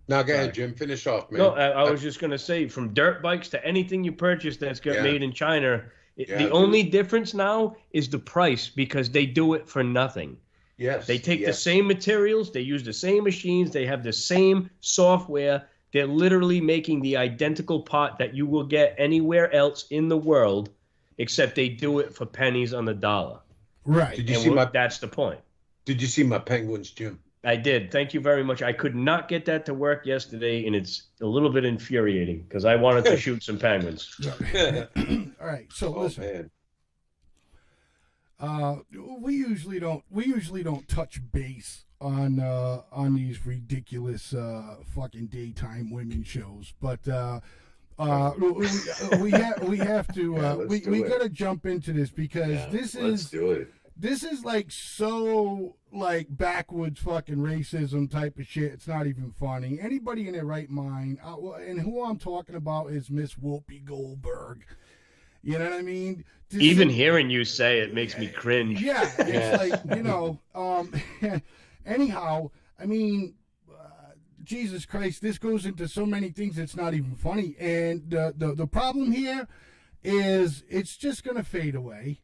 Now go Sorry. ahead, Jim. Finish off, man. No, I was just gonna say, from dirt bikes to anything you purchase that's got Yeah. made in China, Yeah, the dude. only difference now is the price, because they do it for nothing. Yes. They take the yes. same materials, they use the same machines, they have the same software. They're literally making the identical part that you will get anywhere else in the world, except they do it for pennies on the dollar. Right. Did you And see my? that's the point. Did you see my penguins, Jim? I did. Thank you very much. I could not get that to work yesterday, and it's a little bit infuriating because I wanted to shoot some penguins. All right. So Oh listen. man. We usually don't touch base on these ridiculous fucking daytime women shows, but we have to Yeah, let's we do it. gotta jump into this because Yeah, this let's do it. is like so like backwoods fucking racism type of shit. It's not even funny. Anybody in their right mind, and who I'm talking about is Miss Whoopi Goldberg. You know what I mean? Even hearing you say it makes me cringe. Yeah, it's Yeah. like, you know, anyhow, I mean, Jesus Christ, this goes into so many things it's not even funny. And the problem here is it's just going to fade away.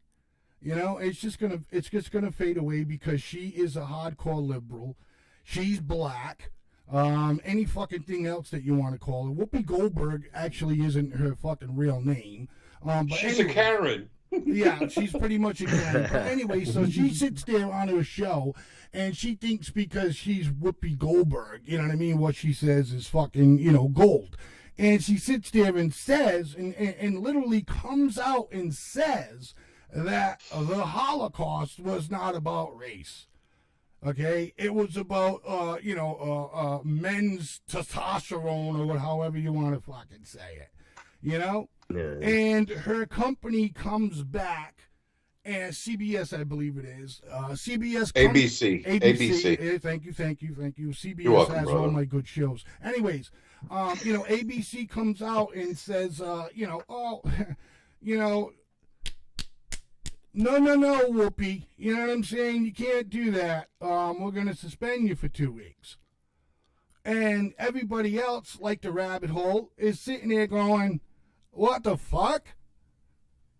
You know, it's just going to fade away because she is a hardcore liberal. She's black. Any fucking thing else that you want to call her. Whoopi Goldberg actually isn't her fucking real name. But She's anyway. a Karen. Yeah, she's pretty much a Karen. But anyway, so she sits there on her show, and she thinks because she's Whoopi Goldberg, you know what I mean, what she says is fucking, you know, gold. And she sits there and says, and literally comes out and says that the Holocaust was not about race. Okay? It was about, men's testosterone or however you want to fucking say it. You know? Yeah. And her company comes back, and CBS, I believe it is. CBS. ABC. Thank you. CBS You're welcome, has all brother. my good shows. Anyways, ABC comes out and says, no, Whoopi. You know what I'm saying? You can't do that. We're going to suspend you for 2 weeks. And everybody else, like the rabbit hole, is sitting there going, what the fuck?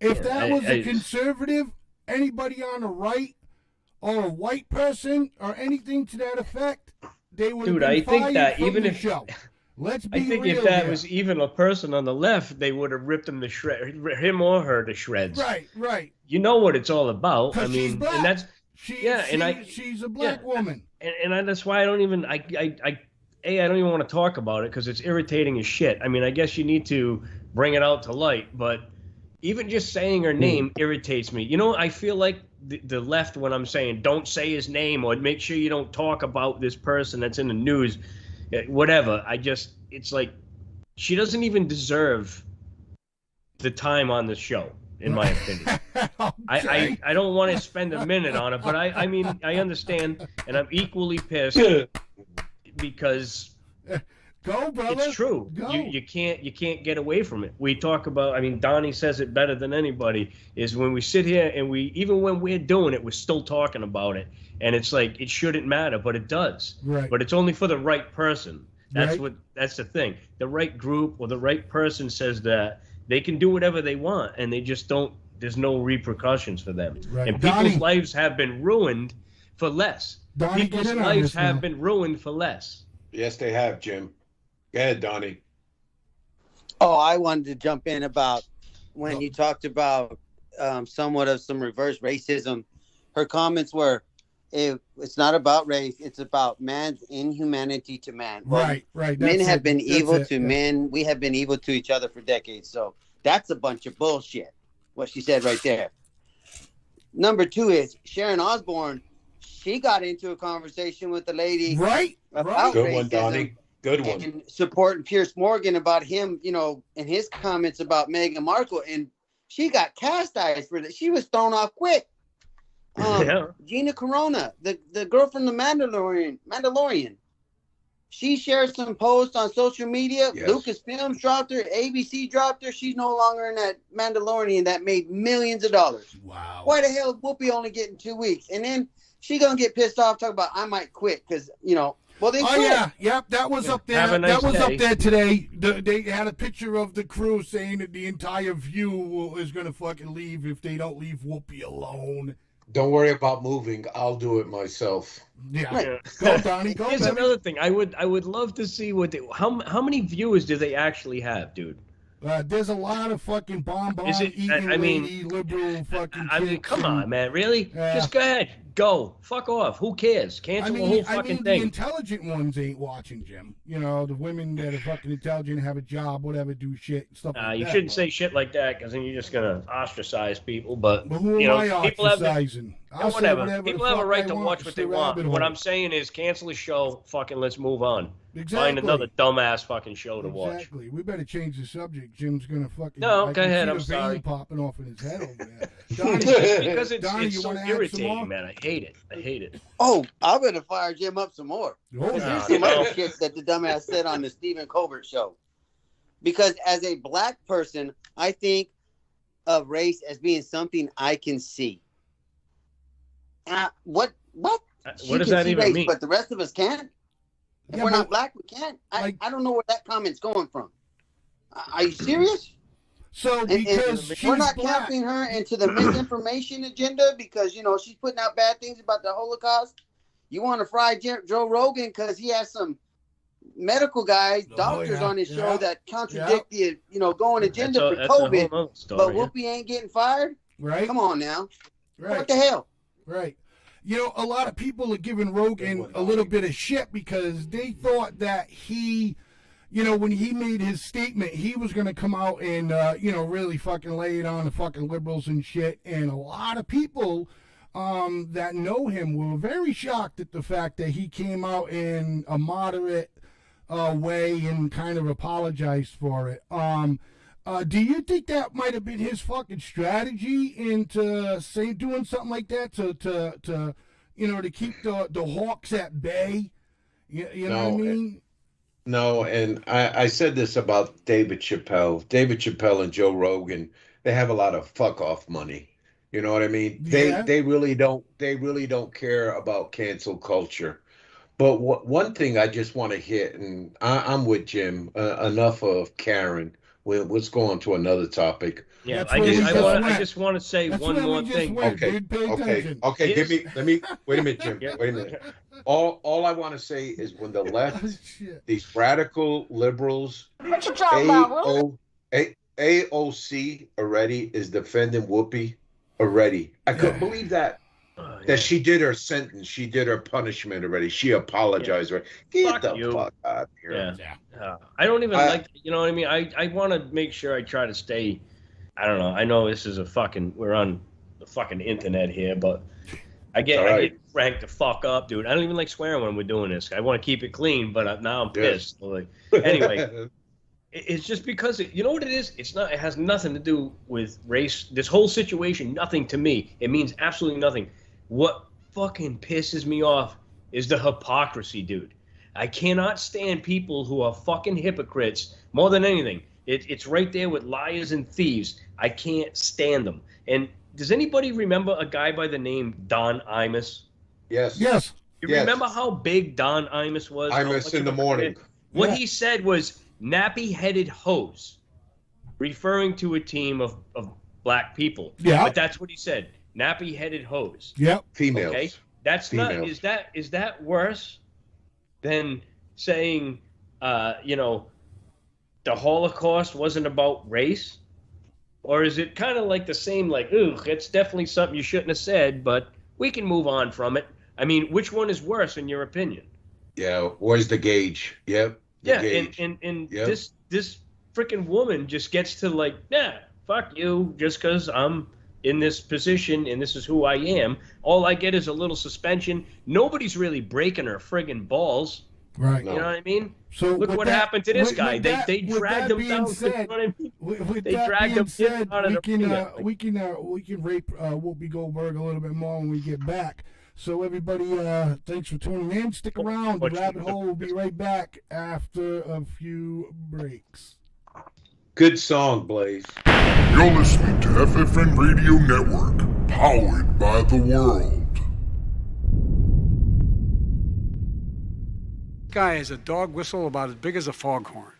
If Yeah, that was a I- conservative, anybody on the right, or a white person, or anything to that effect, they would have Dude, been I think fired that from even the if- show. Let's be I think real if that here. was even a person on the left, they would have ripped him him or her to shreds. right. You know what it's all about. I 'Cause she's mean, black. and that's She's a black woman. and that's why I don't even I don't even want to talk about it because it's irritating as shit. I mean, I guess you need to bring it out to light, but even just saying her name irritates me. You know, I feel like the left, when I'm saying don't say his name or make sure you don't talk about this person that's in the news, whatever. It's like she doesn't even deserve the time on the show, in my opinion. Okay. I don't want to spend a minute on it, but I mean, I understand, and I'm equally pissed because Go, brother. it's true. Go. You can't get away from it. We talk about, I mean, Donnie says it better than anybody, is when we sit here and even when we're doing it, we're still talking about it. And it's like, it shouldn't matter, but it does. Right. But it's only for the right person. Right. That's the thing. The right group or the right person says that they can do whatever they want, and they just don't, there's no repercussions for them. Right. And people's Donnie. lives have been ruined for less. Donnie, People's get in on lives this have now. been ruined for less. Yes, they have, Jim. Go ahead, Donnie. Oh, I wanted to jump in about when you talked about somewhat of some reverse racism. Her comments were, it's not about race, it's about man's inhumanity to man. Well, Right. Men That's have it. been That's evil it. to Yeah. men. We have been evil to each other for decades. So that's a bunch of bullshit, what she said right there. Number two is Sharon Osbourne. She got into a conversation with the lady Right. about Good one, racism Donnie. Good one. and supporting Pierce Morgan about him, and his comments about Meghan Markle. And she got chastised for that. She was thrown off quick. Yeah. Gina Carano, the girl from the Mandalorian. She shared some posts on social media. Yes. Lucasfilms dropped her. ABC dropped her. She's no longer in that Mandalorian that made millions of dollars. Wow. Why the hell is Whoopi only getting 2 weeks? And then she gonna get pissed off talking about I might quit because Well, then Oh cool. yeah, yep, that was up there. Have a nice that was day. up there today. They had a picture of the crew saying that the entire view is gonna fucking leave if they don't leave Whoopi alone. Don't worry about moving. I'll do it myself. Yeah, Yeah. go Donnie, go. Here's baby. another thing. I would love to see what how many viewers do they actually have, dude? There's a lot of fucking bonbon Is it- eating I mean- lady liberal fucking. I mean, chicks come and- on, man. Really? Yeah. Just go ahead. Go. Fuck off. Who cares? Cancel the whole fucking the thing. intelligent ones ain't watching, Jim. You know, the women that are fucking intelligent, have a job, whatever, do shit, stuff like You that. shouldn't say shit like that because then you're just gonna ostracize people. But But who you am know, I people have the, ostracizing? I'll say whatever. whatever the People have a fuck right I to want. watch It's what the they want. rabbit What hole. I'm saying is cancel the show. Fucking let's move on. Exactly. Find another dumbass fucking show to watch. Exactly. We better change the subject. Jim's gonna fucking. No, I go can ahead, see I'm the sorry. vein popping off in his head over there. Because it's, Donnie, it's you so wanna add some more? irritating, man. I hate it. I hate it. Oh, I'm gonna fire Jim up some more. Oh, Because yeah. here's you some know. other shit that the dumbass said on the Stephen Colbert show. Because as a black person, I think of race as being something I can see. What? What You does can that see even race, mean? But the rest of us can't. If Yeah, we're but- not black, we can't. like- I don't know where that comment's going from. Are you serious? So And because she's we're not black, counting her into the misinformation agenda because she's putting out bad things about the Holocaust. You want to fry Joe Rogan because he has some medical guys, Oh, doctors yeah, on his yeah, show that contradict the going agenda for that's a whole COVID. nother story, But yeah. Whoopi ain't getting fired. right? Come on now, Right. what the hell? Right. You know, a lot of people are giving Rogan a little bit of shit because they thought that he, when he made his statement, he was going to come out and, really fucking lay it on the fucking liberals and shit. And a lot of people that know him were very shocked at the fact that he came out in a moderate way and kind of apologized for it. Do you think that might have been his fucking strategy into doing something like that to keep the Hawks at bay? You know what I No, mean? No, and I said this about David Chappelle. David Chappelle and Joe Rogan, they have a lot of fuck off money. You know what I mean? Yeah. They really don't care about cancel culture. But one thing I just want to hit, and I'm with Jim. Enough of Karen. Let's go on to another topic. Yeah, That's I where we just, just I went. just want to say That's one where we more just thing. went. Okay, Dude, pay okay, attention. okay. Here's- Let me wait a minute, Jim. Yeah. Wait a minute. All I want to say is when the left, Shit. these radical liberals, What you talking about, Will? AOC already is defending Whoopi already. I couldn't believe that. Yeah. She did her sentence. She did her punishment already. She apologized. Right? Get Fuck the you. fuck out of here. Yeah. I don't even I- like, you know what I mean? I want to make sure I try to stay, I don't know. I know this is we're on the fucking internet here, but I get ranked the fuck up, dude. I don't even like swearing when we're doing this. I want to keep it clean, but now I'm Yes. pissed. Like, anyway, it's just because you know what it is? It has nothing to do with race. This whole situation, nothing to me. It means absolutely nothing. What fucking pisses me off is the hypocrisy, dude. I cannot stand people who are fucking hypocrites more than anything. It's right there with liars and thieves. I can't stand them. And does anybody remember a guy by the name Don Imus? Yes. Yes. You Yes. remember how big Don Imus was? How Imus much in of the a morning. kid? What Yeah. he said was nappy-headed hose, referring to a team of black people. Yeah. But that's what he said. Nappy-headed hose. Yep. Females. Okay. That's not. Females. Is that worse than saying, the Holocaust wasn't about race, or is it kind of like the same? Like, ooh, it's definitely something you shouldn't have said, but we can move on from it. I mean, which one is worse in your opinion? Yeah. Where's the gauge? Yep. The Yeah, gauge. and Yep. this freaking woman just gets to like, nah, fuck you, just because I'm in this position and this is who I am. All I get is a little suspension. Nobody's really breaking her friggin' balls. Right. No. You know what I mean? So Look with what that- happened to this with- guy. with They that- they with dragged that him being down. You said- know what I mean? With They that dragged being him said, out of we the can ring. we can rape Whoopi Goldberg a little bit more when we get back. So everybody, thanks for tuning in. Stick around. The rabbit hole will be right back after a few breaks. Good song, Blaze. You're listening to FFN Radio Network, powered by the world. Guy has a dog whistle about as big as a foghorn.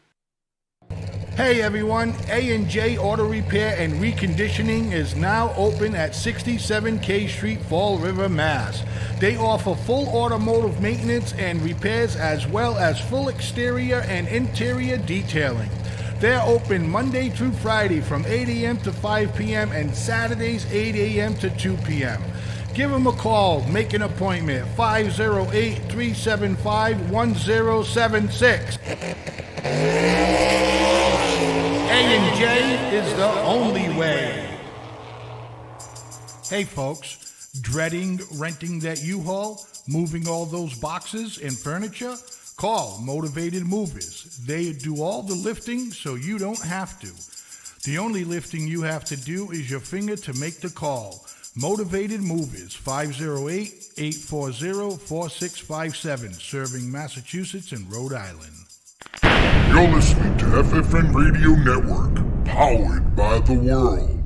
Hey everyone, A&J Auto Repair and Reconditioning is now open at 67 K Street, Fall River, Mass. They offer full automotive maintenance and repairs as well as full exterior and interior detailing. They're open Monday through Friday from 8 a.m. to 5 p.m. and Saturdays 8 a.m. to 2 p.m. Give them a call, make an appointment, 508-375-1076. A&J is the only way. Hey folks, dreading renting that U-Haul, moving all those boxes and furniture? Call Motivated Movers. They do all the lifting so you don't have to. The only lifting you have to do is your finger to make the call. Motivated Movers, 508-840-4657, serving Massachusetts and Rhode Island. You're listening to FFN Radio Network, powered by the world.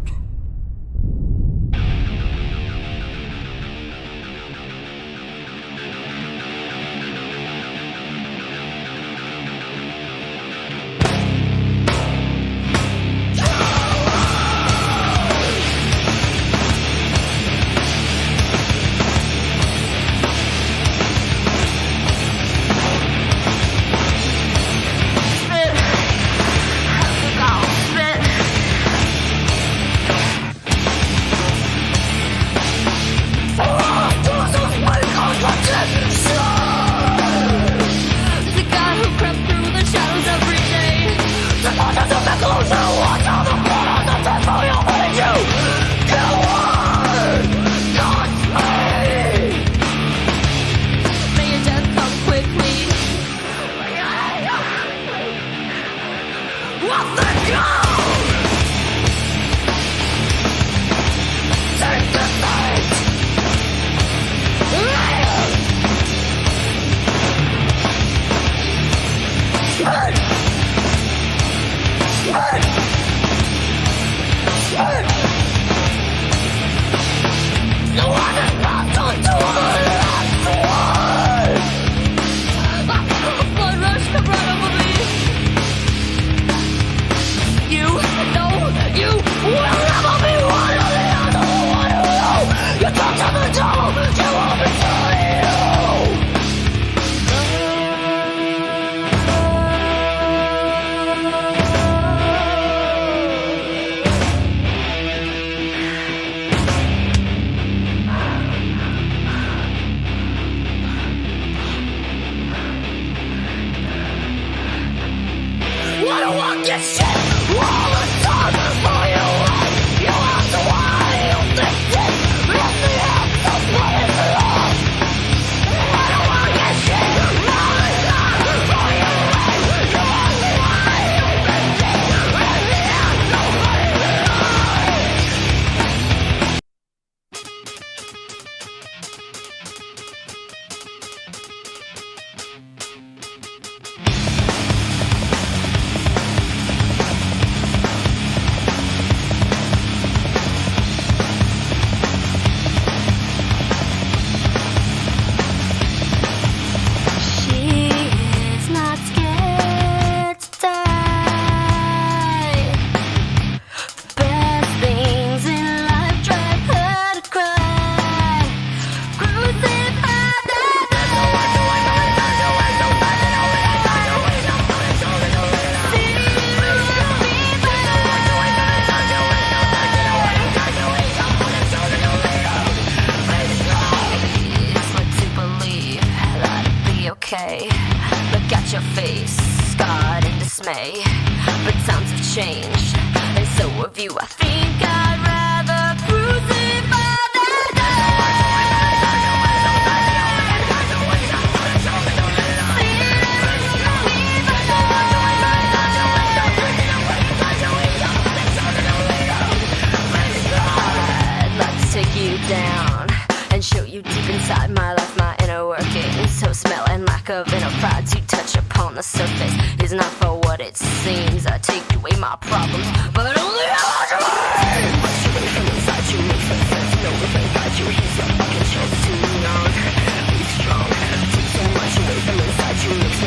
Inside you makes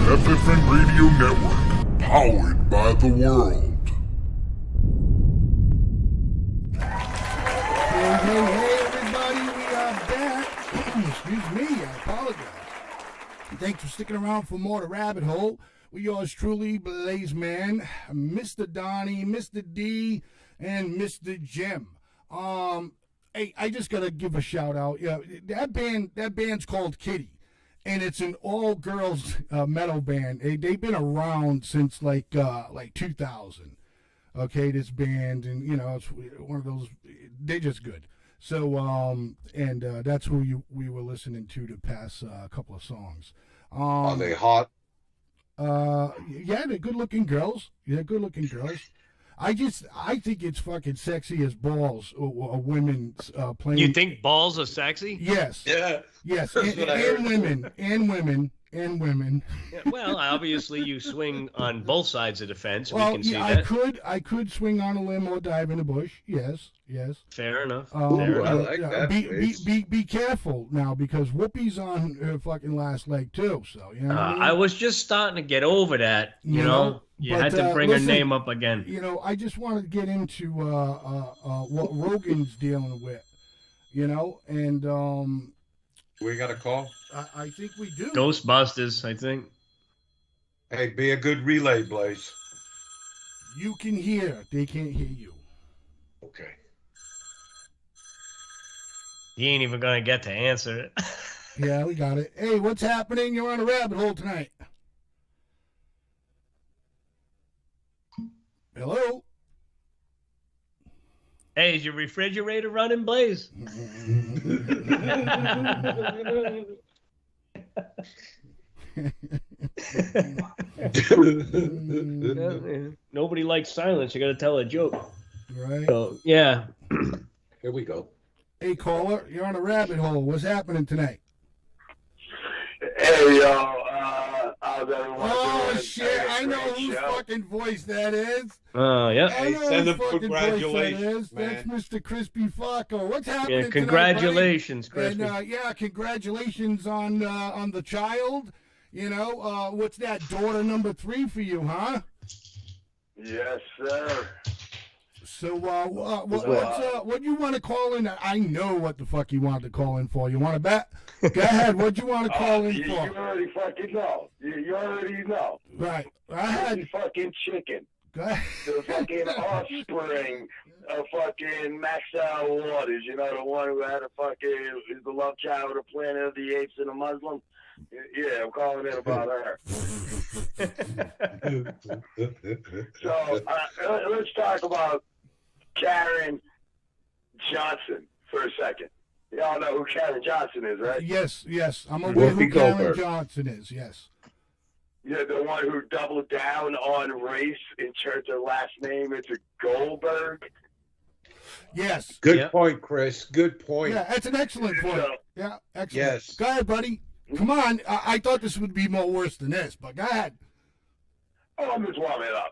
FFN Radio Network, powered by the world. Hey, everybody, we are back. Excuse me, I apologize. Thanks for sticking around for more of The Rabbit Hole. We yours truly, Blaze Man, Mr. Donnie, Mr. D, and Mr. Jim. Hey, I just gotta give a shout out. Yeah, that band's called Kitty, and it's an all-girls metal band. They've been around since like 2000. Okay, this band, and you know, it's one of those. They're just good. So, that's who we were listening to the past couple of songs. Are they hot? Yeah, they're good-looking girls. Yeah, good-looking girls. I think it's fucking sexy as balls. Women playing. You think balls are sexy? Yes. Yeah. Yes, That's what I heard. and women. Yeah, well, obviously you swing on both sides of the fence. Well, we can see yeah, that. I could swing on a limb or dive in a bush. Yes. Fair enough. Ooh, I like that, Be careful now, because Whoopi's on her fucking last leg too. So you know. What I mean? I was just starting to get over that. You know, you but, had to bring listen, her name up again. You know, I just wanted to get into what Rogan's dealing with. You know, and We got a call? I think we do. Ghostbusters, I think. Hey, be a good relay, Blaze. You can hear, they can't hear you. Okay. He ain't even gonna get to answer it. Yeah, we got it. Hey, what's happening? You're on a rabbit hole tonight. Hello? Hey, is your refrigerator running, Blaze? Nobody likes silence. You got to tell a joke. Right. So, yeah. Here we go. Hey, caller, you're on a rabbit hole. What's happening tonight? Hey, yo, how's everyone Oh, doing? shit. Hey, I know great whose show. fucking voice that is. Yeah. I know send whose him fucking congratulations, voice that is. That's Mr. Crispy Flacco. What's happening Yeah, congratulations, tonight, buddy? Crispy. And, congratulations on the child. You know, what's that, daughter number 3 for you, huh? Yes, sir. So, what do you want to call in? I know what the fuck you wanted to call in for. You want to bet? Go ahead. What do you want to call in you for? already fucking know. You already know. Right. Go The ahead. fucking chicken. Go ahead. The fucking offspring of fucking Maxwell Waters. You know, the one who had is the love child of Planet of the Apes and a Muslim. Yeah, I'm calling in about her. So, let's talk about Karen Johnson for a second. Y'all know who Karen Johnson is, right? Yes. I'm aware who Whoopi Karen Goldberg. Johnson is. Yes. Yeah, the one who doubled down on race and turned her last name into Goldberg. Yes. Good Yep. point, Chris. Good point. Yeah, that's an excellent point. So, Yeah, excellent. Yes. Go ahead, buddy. Come on. I thought this would be more worse than this, but go ahead. oh, I'm just warming up.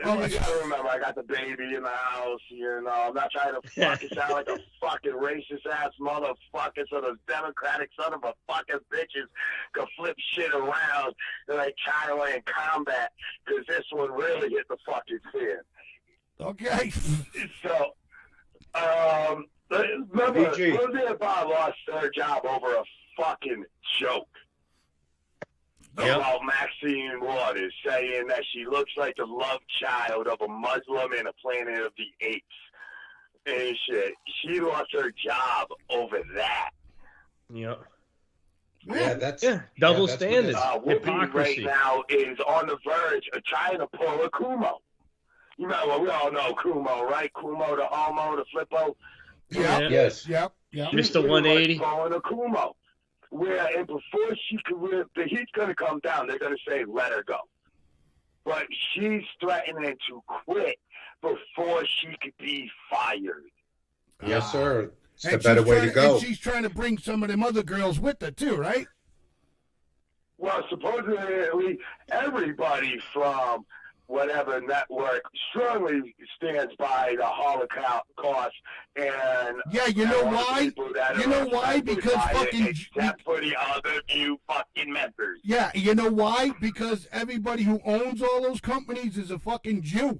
Oh, You gotta remember, I got the baby in the house. You know, I'm not trying to fucking sound like a fucking racist ass motherfucker, so those Democratic son of a fucking bitches can flip shit around like China in combat, because this one really hit the fucking fan. Okay. So, remember, BG. Roseanne Barr lost her job over a fucking joke Yep. about Maxine Waters saying that she looks like the love child of a Muslim in a Planet of the Apes and shit. She lost her job over that. Yeah. Yeah, that's Double that's what it standards. is. Whoopi right Hypocrisy. now is on the verge of trying to pull a Kumo. You know, well, we all know Kumo, right? Kumo, the homo, the flippo. Yep. Yes. Yep. Mr. 180. Pulling a Kumo. And before she could, the heat's going to come down. They're going to say, let her go. But she's threatening to quit before she could be fired. Yes, sir. It's the And better she's way trying- to go. And she's trying to bring some of them other girls with her too, right? Well, supposedly everybody from whatever network strongly stands by the Holocaust and Yeah, you know why? You know why? Because fucking except for the other few fucking members. yeah, you know why? Because everybody who owns all those companies is a fucking Jew.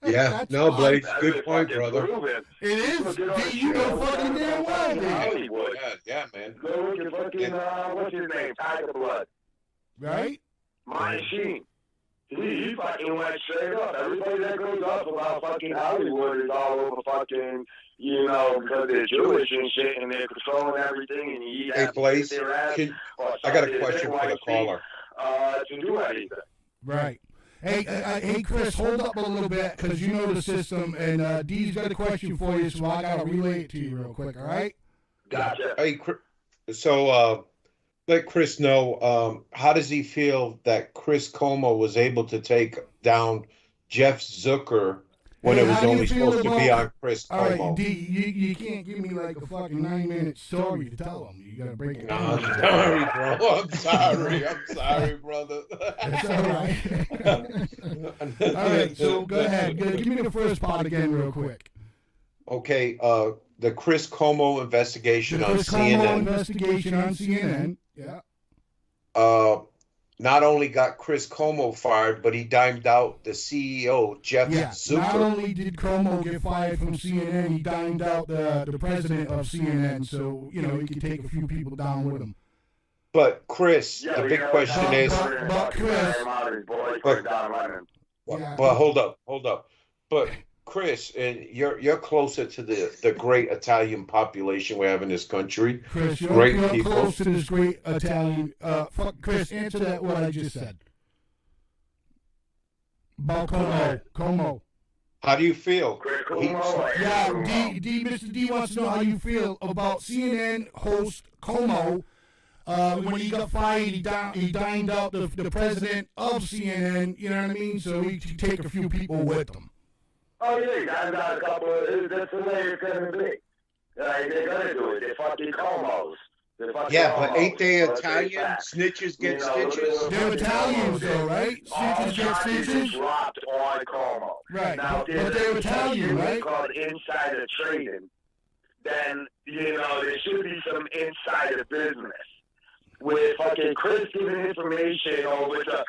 Yeah, That's no, why. Blake, That's good been point, fucking brother. proven. It is. Look at all D, the you know shit fucking damn well, fucking dude. Hollywood. Yeah, man. Look at fucking, what's his name? Tiger Blood. Right? My Machine. He fucking went straight up. Everybody that goes up about fucking Hollywood is all over fucking, you know, because they're Jewish and shit and they're controlling everything and he Hey, has to Blaze, get their ass or I got a something, question for the caller. to do anything. Right. Hey, Chris, hold up a little bit because you know the system, and D's got a question for you, so I gotta relay it to you real quick. All right? Gotcha. Hey, so let Chris know, how does he feel that Chris Como was able to take down Jeff Zucker when Hey, it was how do you only feel supposed to be about- on Chris All right, Como? D, you can't give me like a fucking 9-minute story to tell him. You gotta break it No, down. I'm sorry, bro. I'm sorry, brother. That's all right. All right, so go ahead. Give me the first part again, real quick. Okay, the Chris Como investigation The on Chris Como CNN. investigation on CNN. Yeah. Not only got Chris Como fired, but he dimed out the CEO, Jeff Yeah. Not Zucker. only did Como get fired from CNN, he dined out the president of CNN, so you know he could take a few people down with him. But Chris, Yeah, the big question but- is, but Chris- Yeah. but hold up. But Chris, and you're closer to the great Italian population we have in this country. Chris, Great you're people. close to this great Italian. Chris, answer that what I just said. About Como. How do you feel? Chris He- Como. Yeah, Mr. D wants to know how you feel about CNN host Como. When he got fired, he dined out the president of CNN. You know what I mean? So he could take a few people with him. Oh yeah, you got a couple of, that's the way it's gonna be. They're gonna do it. They're fucking Comos. Yeah, but ain't they Italian? Snitches get stitches. They're Italians, though, right? All Snitches get charges stitches. dropped on Como. Right, Now, but if they're there's Italian, something right? called insider trading, then, you know, there should be some insider business. With fucking Chris giving information over to,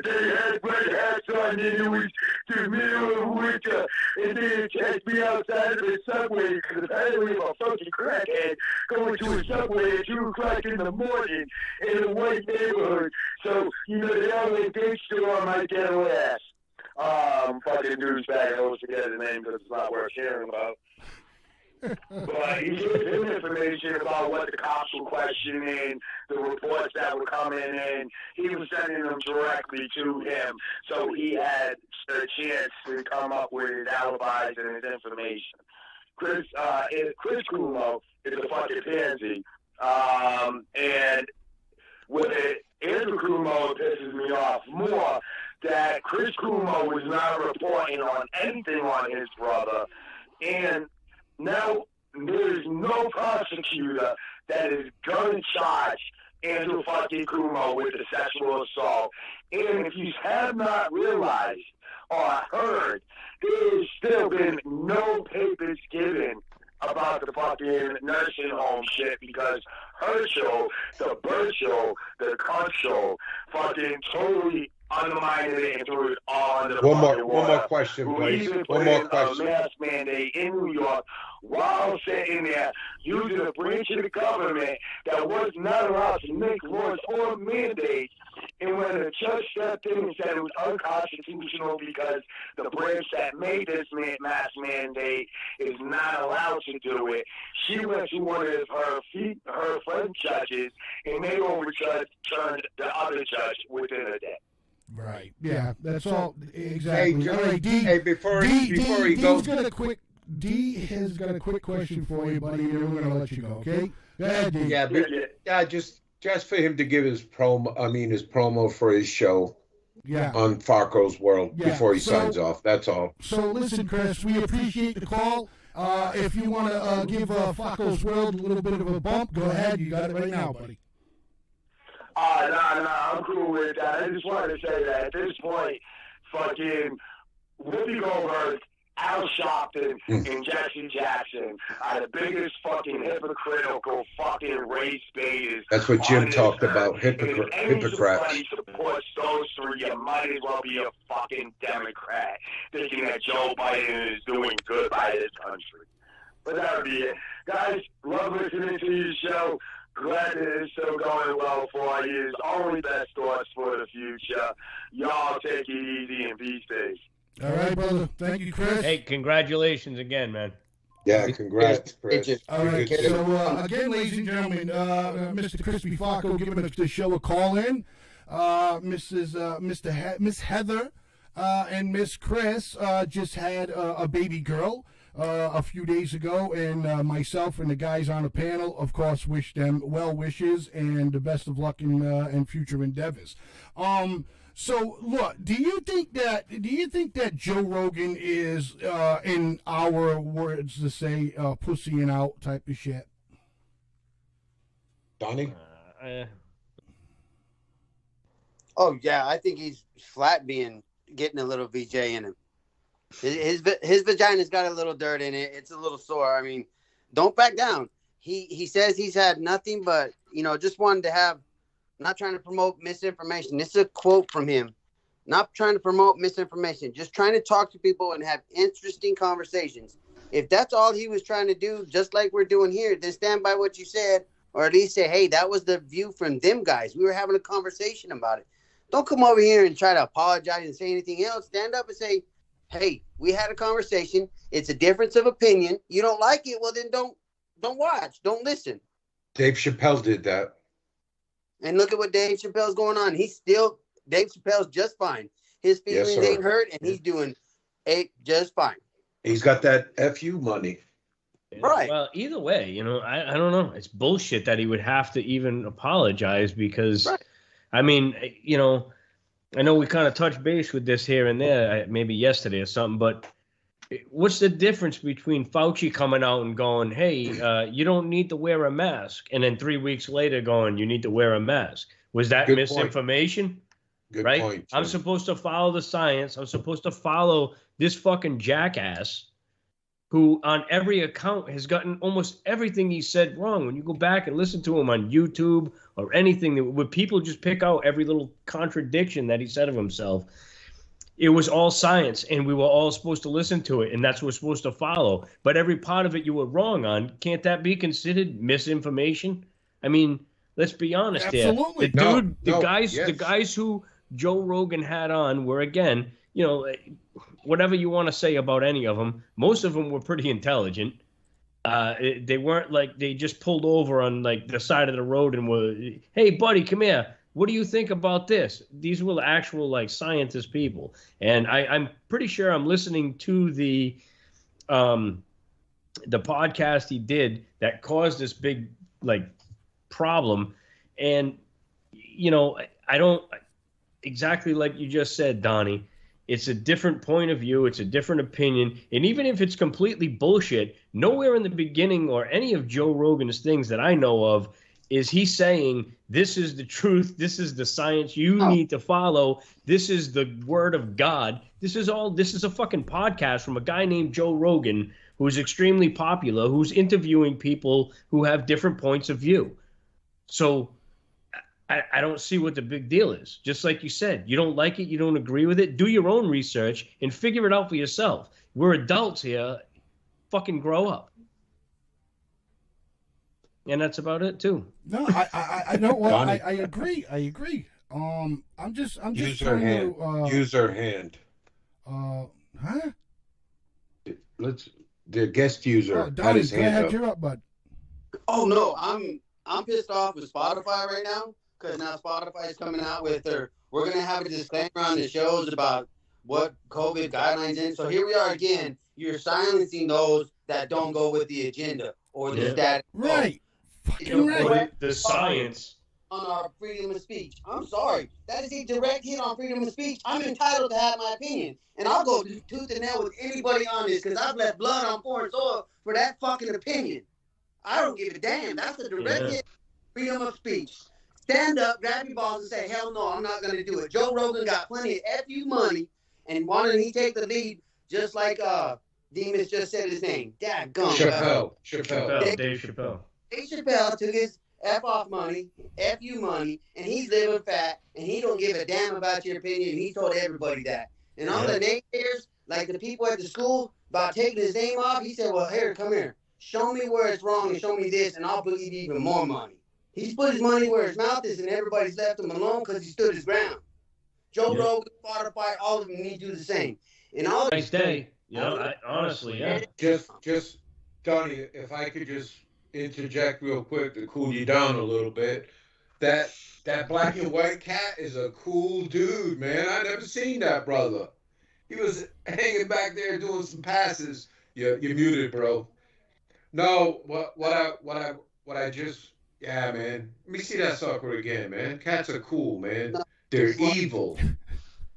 they had red hats on, and it was the middle of winter, and they checked me outside of the subway, because apparently I'm a fucking crackhead going to a subway at 2 o'clock in the morning in a white neighborhood. So, you know, the LA gangster on my ghetto ass. Fucking douchebag, I always forget his name because it's not worth hearing about. But he gave him information about what the cops were questioning, the reports that were coming in. He was sending them directly to him, so he had a chance to come up with his alibis and his information. Chris Cuomo is a fucking pansy, and with it, Andrew Cuomo pisses me off more that Chris Cuomo was not reporting on anything on his brother, and now, there is no prosecutor that is going to charge Andrew fucking Cuomo with the sexual assault. And if you have not realized or heard, there has still been no papers given about the fucking nursing home shit because Herschel, the Burchell, the Kunschel, fucking totally undermined it and threw it all under the One fucking water. more question, Who please. even One put more in question. a mask mandate in New York while sitting there using a branch of the government that was not allowed to make laws or mandates. And when the judge stepped in and said it was unconstitutional because the branch that made this mask mandate is not allowed to do it, she went to one of her friend judges and they overturned the other judge within a day. Right. Yeah, that's all. Exactly. Hey, All right, D. Hey, before he D's goes, got a quick. D has got a quick question for you, buddy. And we're gonna let you go. Okay. Go ahead, D. yeah, just for him to give his promo for his show Yeah. on Farco's World Yeah, before he so- signs off. That's all. So listen, Chris, we appreciate the call. If you want to give Flacco's World a little bit of a bump, go ahead. You got it right now, buddy. I'm cool with that. I just wanted to say that at this point, fucking Whoopi Goldberg, Al Sharpton, and Jesse Jackson are the biggest fucking hypocritical fucking race baiters. That's what Jim talked about, hypocrites. hypocrites. Anybody supports those three, you might as well be a fucking Democrat, thinking that Joe Biden is doing good by this country. But that would be it. Guys, love listening to your show. Glad that it's still going well for you. Only best thoughts for the future. Y'all take it easy and be safe. All right, brother. Thank you, Chris. Hey, congratulations again, man. Yeah, congrats, Chris. All right. So again, ladies and gentlemen, Mr. Crispy Flacco giving the show a call in. Miss Heather and Miss Chris just had a baby girl a few days ago, and myself and the guys on the panel, of course, wish them well wishes and the best of luck in future endeavors. So look, do you think that Joe Rogan is, in our words to say, pussying out type of shit? Donnie? Oh yeah, I think he's flat getting a little VJ in him. His vagina's got a little dirt in it. It's a little sore. I mean, don't back down. He says he's had nothing but, just wanted to have, not trying to promote misinformation. This is a quote from him. Not trying to promote misinformation, just trying to talk to people and have interesting conversations. If that's all he was trying to do, just like we're doing here, then stand by what you said, or at least say, hey, that was the view from them guys. We were having a conversation about it. Don't come over here and try to apologize and say anything else. Stand up and say, hey, we had a conversation. It's a difference of opinion. You don't like it, well then don't watch. Don't listen. Dave Chappelle did that. And look at what Dave Chappelle's going on. Dave Chappelle's just fine. His feelings ain't hurt, and he's doing just fine. He's got that FU money. Right. Well, either way, I don't know. It's bullshit that he would have to even apologize because, right. I mean, I know we kind of touched base with this here and there, maybe yesterday or something, but what's the difference between Fauci coming out and going, hey, you don't need to wear a mask, and then 3 weeks later going, you need to wear a mask? Was that Good misinformation? Point. Good right? point. I'm supposed to follow the science. I'm supposed to follow this fucking jackass who on every account has gotten almost everything he said wrong. When you go back and listen to him on YouTube or anything, where people just pick out every little contradiction that he said of himself, it was all science, and we were all supposed to listen to it, and that's what we're supposed to follow. But every part of it you were wrong on. Can't that be considered misinformation? I mean, let's be honest here. Absolutely. The guys who Joe Rogan had on were, again, whatever you want to say about any of them, most of them were pretty intelligent. They weren't like they just pulled over on like the side of the road and were, hey, buddy, come here. What do you think about this? These were actual like scientist people. And I'm pretty sure I'm listening to the podcast he did that caused this big like problem. And, I don't exactly like you just said, Donnie. It's a different point of view. It's a different opinion. And even if it's completely bullshit, nowhere in the beginning or any of Joe Rogan's things that I know of is he saying, this is the truth. This is the science you need to follow. This is the word of God. This is a fucking podcast from a guy named Joe Rogan, who's extremely popular, who's interviewing people who have different points of view. So I don't see what the big deal is. Just like you said, you don't like it, you don't agree with it, do your own research and figure it out for yourself. We're adults here. Fucking grow up. And that's about it too. No, I know what I agree. I'm just use trying her hand. to Use her hand. Huh? The guest user had Donnie, his go hand ahead, up. you're up, bud. Oh no, I'm pissed off with Spotify right now because now Spotify is coming out with we're gonna have a disclaimer on the shows about what COVID guidelines in. So here we are again. You're silencing those that don't go with the agenda or the status. Right. Fucking right. The science. On our freedom of speech. I'm sorry. That is a direct hit on freedom of speech. I'm entitled to have my opinion. And I'll go tooth and nail with anybody on this because I've left blood on foreign soil for that fucking opinion. I don't give a damn. That's a direct hit. Freedom of speech. stand up, grab your balls, and say, hell no, I'm not going to do it. Joe Rogan got plenty of FU money, and why didn't he take the lead just like Demas just said his name? Dadgum. Chappelle. Dave Chappelle. Dave Chappelle took his F off money, FU money, and he's living fat, and he don't give a damn about your opinion, and he told everybody that. And all the naysayers, like the people at the school, about taking his name off, he said, well, here, come here. Show me where it's wrong and show me this, and I'll believe even more money. He's put his money where his mouth is, and everybody's left him alone because he stood his ground. Joe Rogan fought a fight, all of them need to do the same. And all Nice day. You know, honestly, yeah. Just, Donnie, if I could just interject real quick to cool you down a little bit. That black and white cat is a cool dude, man. I never seen that brother. He was hanging back there doing some passes. You're muted, bro. No, what I just, yeah, man. Let me see that sucker again, man. Cats are cool, man. They're evil.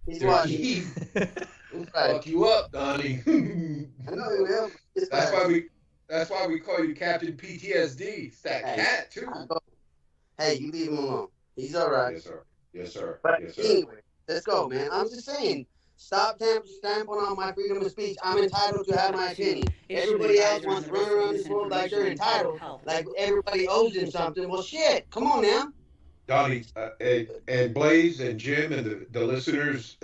he's They're watching. evil. Fuck you up, Donnie. I know he will. That's why we call you Captain PTSD. It's that cat too. Hey, you leave him alone. He's all right. Yes, sir. Yes, sir. But Yes, sir. anyway, let's go, man. I'm just saying, stop stamping on my freedom of speech. I'm entitled to have my opinion. Everybody else wants to run around this world like they're entitled, like everybody owes them something. Well, shit, come on now. Donnie and Blaze and Jim and the listeners,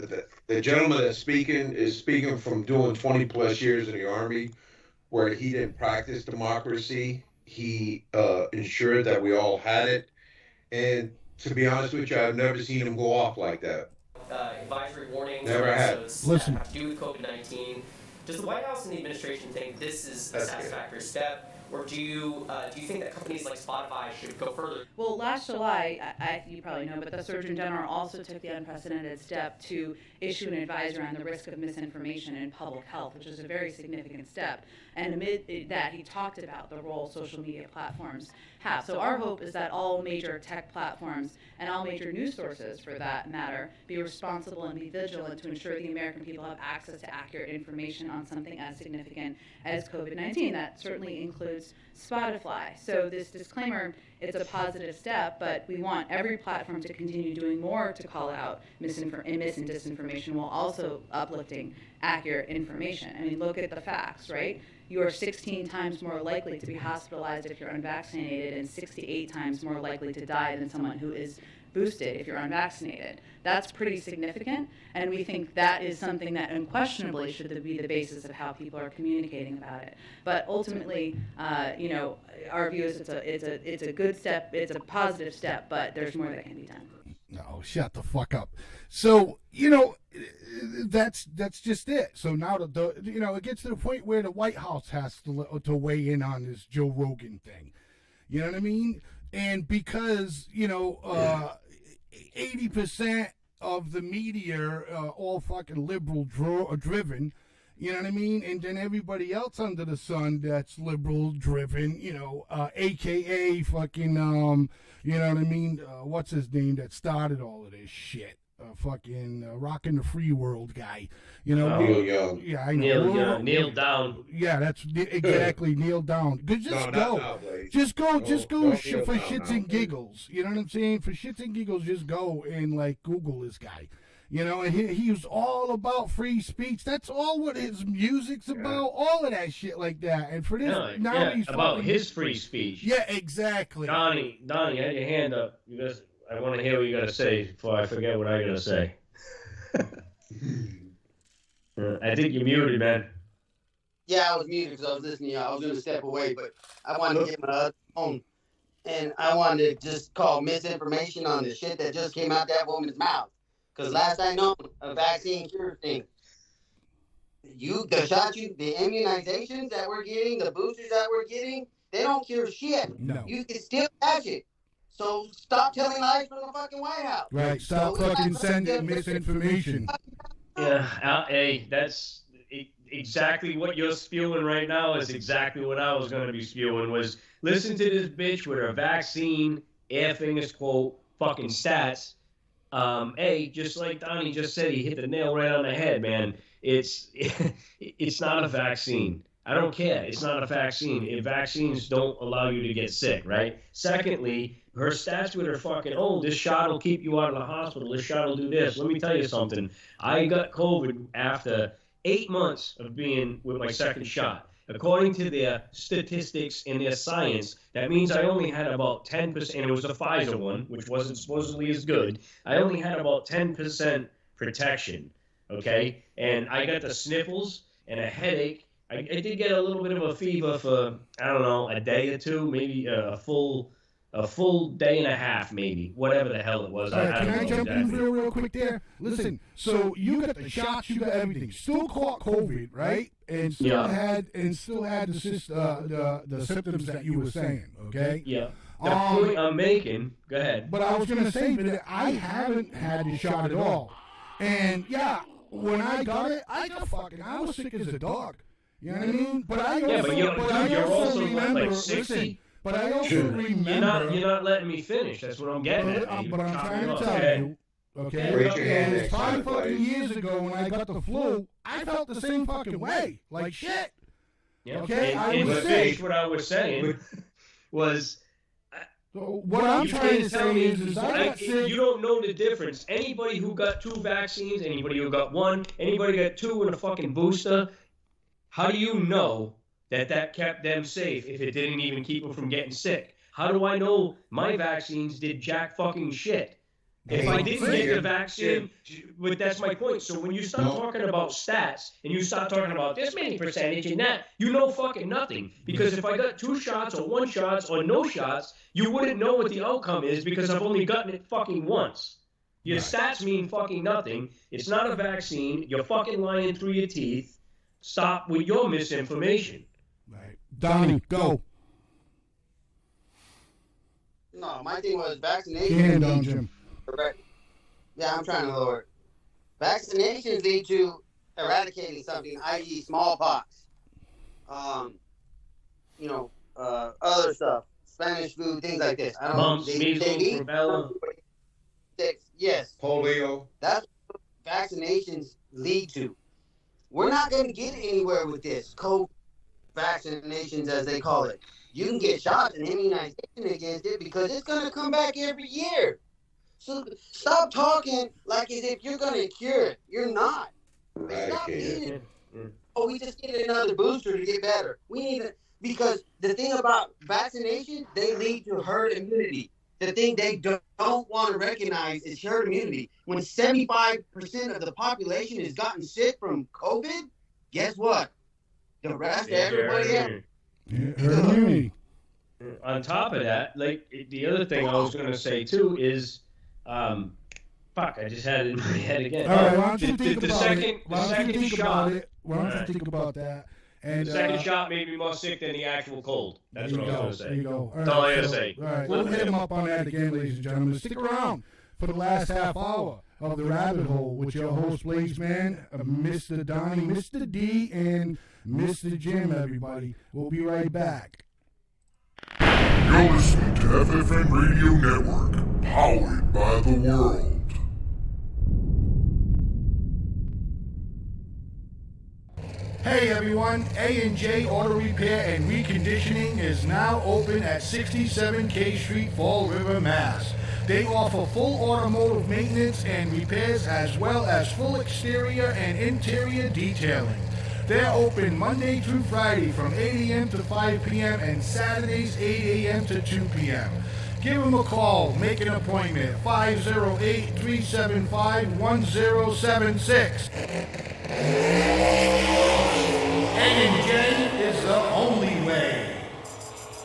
the gentleman that's speaking is speaking from doing 20 plus years in the Army, where he didn't practice democracy. He ensured that we all had it. And to be honest with you, I've never seen him go off like that. Advisory warnings Never had. Listen. have to do with COVID-19. Does the White House and the administration think this is a satisfactory step? Or do you think that companies like Spotify should go further? Well, last July, you probably know, but the Surgeon General also took the unprecedented step to issue an advisory on the risk of misinformation in public health, which is a very significant step. And amid that, he talked about the role social media platforms have. So our hope is that all major tech platforms and all major news sources, for that matter, be responsible and be vigilant to ensure the American people have access to accurate information on something as significant as COVID-19. That certainly includes Spotify. So this disclaimer, it's a positive step, but we want every platform to continue doing more to call out mis and disinformation while also uplifting accurate information. I mean, look at the facts, right? You are 16 times more likely to be hospitalized if you're unvaccinated and 68 times more likely to die than someone who is boosted if you're unvaccinated. That's pretty significant, and we think that is something that unquestionably should be the basis of how people are communicating about it. But ultimately, our view is it's a good step, it's a positive step, but there's more that can be done. No, shut the fuck up. So, that's just it. So now it gets to the point where the White House has to weigh in on this Joe Rogan thing. You know what I mean? And because 80% of the media all fucking liberal driven. You know what I mean? And then everybody else under the sun that's liberal driven, AKA fucking, you know what I mean? What's his name that started all of this shit? Fucking rocking the free world guy. Neil Young. Yeah, I know. Neil Down. Yeah, that's exactly Neil Down. Just go for shits and giggles. You know what I'm saying? For shits and giggles, just go and Google this guy. And he was all about free speech. That's all what his music's about. All of that shit like that. And for this, he's about his free speech. Yeah, exactly. Donnie, you had your hand up. I want to hear what you got to say before I forget what I got to say. I think you're muted, man. Yeah, I was muted because I was listening. I was going to step away, but I wanted to get my other phone. And I wanted to just call misinformation on the shit that just came out that woman's mouth. Because last I know, a vaccine cure thing. The immunizations that we're getting, the boosters that we're getting, they don't cure shit. No. You can still catch it. So stop telling lies from the fucking White House. Right. Stop fucking sending misinformation. Yeah. Hey, that's exactly what you're spewing right now. Is exactly what I was going to be spewing. Was listen to this bitch with her vaccine, air fingers quote, fucking stats. Just like Donnie just said, he hit the nail right on the head, man. It's not a vaccine. I don't care. It's not a vaccine. Vaccines don't allow you to get sick, right? Secondly, her stats with her fucking, oh, this shot will keep you out of the hospital. This shot will do this. Let me tell you something. I got COVID after 8 months of being with my second shot. According to their statistics and their science, that means I only had about 10%, and it was a Pfizer one, which wasn't supposedly as good. I only had about 10% protection, okay? And I got the sniffles and a headache. I did get a little bit of a fever for, I don't know, a day or two, maybe a full day and a half, maybe, whatever the hell it was. All right, I don't can I know jump exactly. in real quick there? Listen, so you got the shots, you got everything. Still caught COVID, right? And still had the symptoms that you were saying, okay? Yeah. The point I'm making, go ahead. But I was gonna say that I haven't had the shot at all. And yeah, when I got it, I was sick as a dog. You know what I mean? But I also, you're also remember, like 60. listen, but I also remember. You're not letting me finish. That's what I'm getting at. But I'm trying to tell you, okay? Raise your hand And next 5 time, fucking please. years ago when I got the flu, I felt the same fucking way. Like shit. Yeah. Okay, I and was to sick. finish what I was saying was. So what I'm trying to say is I got sick. You don't know the difference. Anybody who got 2 vaccines, anybody who got 1, anybody got 2 and a fucking booster, how do you know that kept them safe if it didn't even keep them from getting sick? How do I know my vaccines did jack fucking shit? If I didn't get the vaccine, but that's my point. So when you start talking about stats and you start talking about this many percentage and that, you know fucking nothing. Because if I got 2 shots or 1 shots or no shots, you wouldn't know what the outcome is because I've only gotten it fucking once. Your stats mean fucking nothing. It's not a vaccine. You're fucking lying through your teeth. Stop with your misinformation. Right. Donnie, go. No, my thing was vaccination. Hand on Jim. Correct. Yeah, I'm trying to lower it. Vaccinations lead to eradicating something, i.e., smallpox. Other stuff, Spanish flu, things like this. I don't Mumps, know. measles, rubella. Yes. Polio. That's what vaccinations lead to. We're not going to get anywhere with this COVID vaccinations, as they call it. You can get shots and immunization against it because it's going to come back every year. So stop talking like as if you're going to cure it. You're not. Stop needing, we just get another booster to get better. We need it because the thing about vaccination, they lead to herd immunity. The thing they don't want to recognize is herd immunity. When 75% of the population has gotten sick from COVID, guess what? The rest of everybody else. Herd immunity. On top of that, like the other thing I was going to say too is, fuck, I just had it in my head again. All right, why don't you think the about second, it? The second shot. Why don't you think about that? And The second shot made me more sick than the actual cold. That's what I was going to say. There you go. That's all I got to say. All right, we'll hit him up on that again, ladies and gentlemen. Stick around for the last half hour of The Rabbit Hole with your host, Blaze Man, Mr. Donnie, Mr. D, and Mr. Jim, everybody. We'll be right back. You're listening to FFN Radio Network, powered by the world. Hey everyone, A&J Auto Repair and Reconditioning is now open at 67 K Street, Fall River, Mass. They offer full automotive maintenance and repairs as well as full exterior and interior detailing. They're open Monday through Friday from 8 a.m. to 5 p.m. and Saturdays 8 a.m. to 2 p.m. Give them a call, make an appointment, 508-375-1076. A&J is the only way.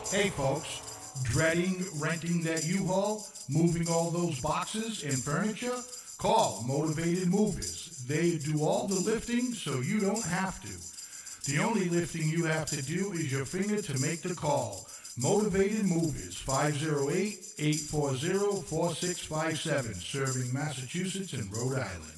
Hey folks, dreading renting that U-Haul, moving all those boxes and furniture? Call Motivated Movers. They do all the lifting so you don't have to. The only lifting you have to do is your finger to make the call. Motivated Movers, 508-840-4657, serving Massachusetts and Rhode Island.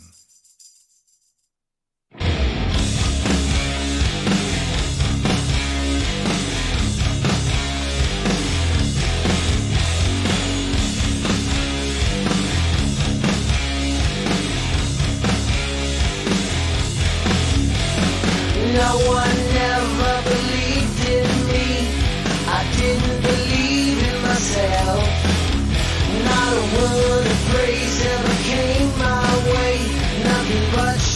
No one ever believed in me. I didn't believe in myself.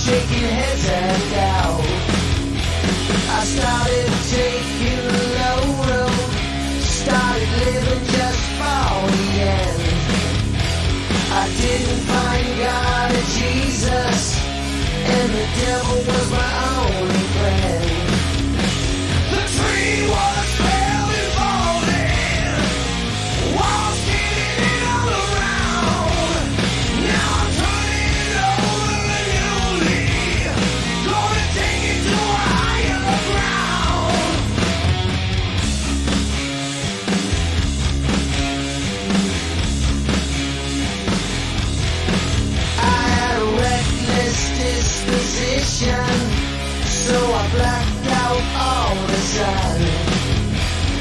shaking heads and doubt. I started taking the low road, started living just for the end. I didn't find God or Jesus, and the devil was my only friend. The tree was fell and falling, walls getting in all around. Now I'm turning it over and newly, gonna take it to a higher ground. I had a reckless disposition, so I blacked out all the sun.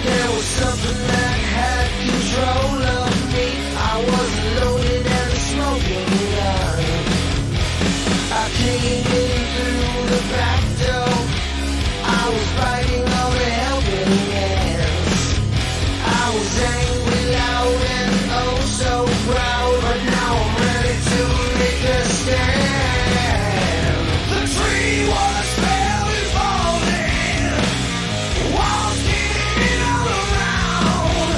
There was something that had control of me. I was loaded and a smoking gun. I came in through the back door. I was biting all the helping hands. I was angry, loud, and oh so proud, but now I'm ready to make a stand. The tree was fell and falling, walls getting in all around.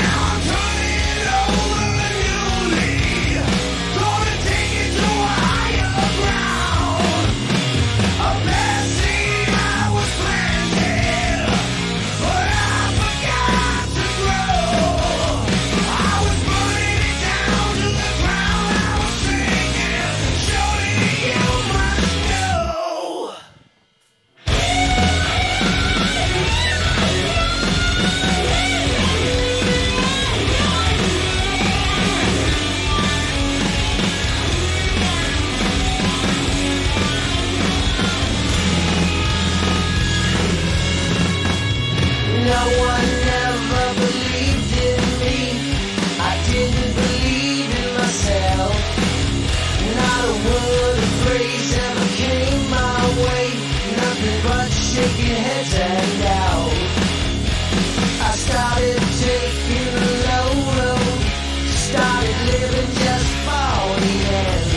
Now I'm turning it over and newly, gonna take it to a higher ground. A bad seed I was planted, but I forgot to grow. I was burning it down to the ground. I was singing, surely you must know. No one ever believed in me. I didn't believe in myself. Not a word of praise ever came my way. Nothing but shaking heads and doubt. I started taking the low road, started living just for the end.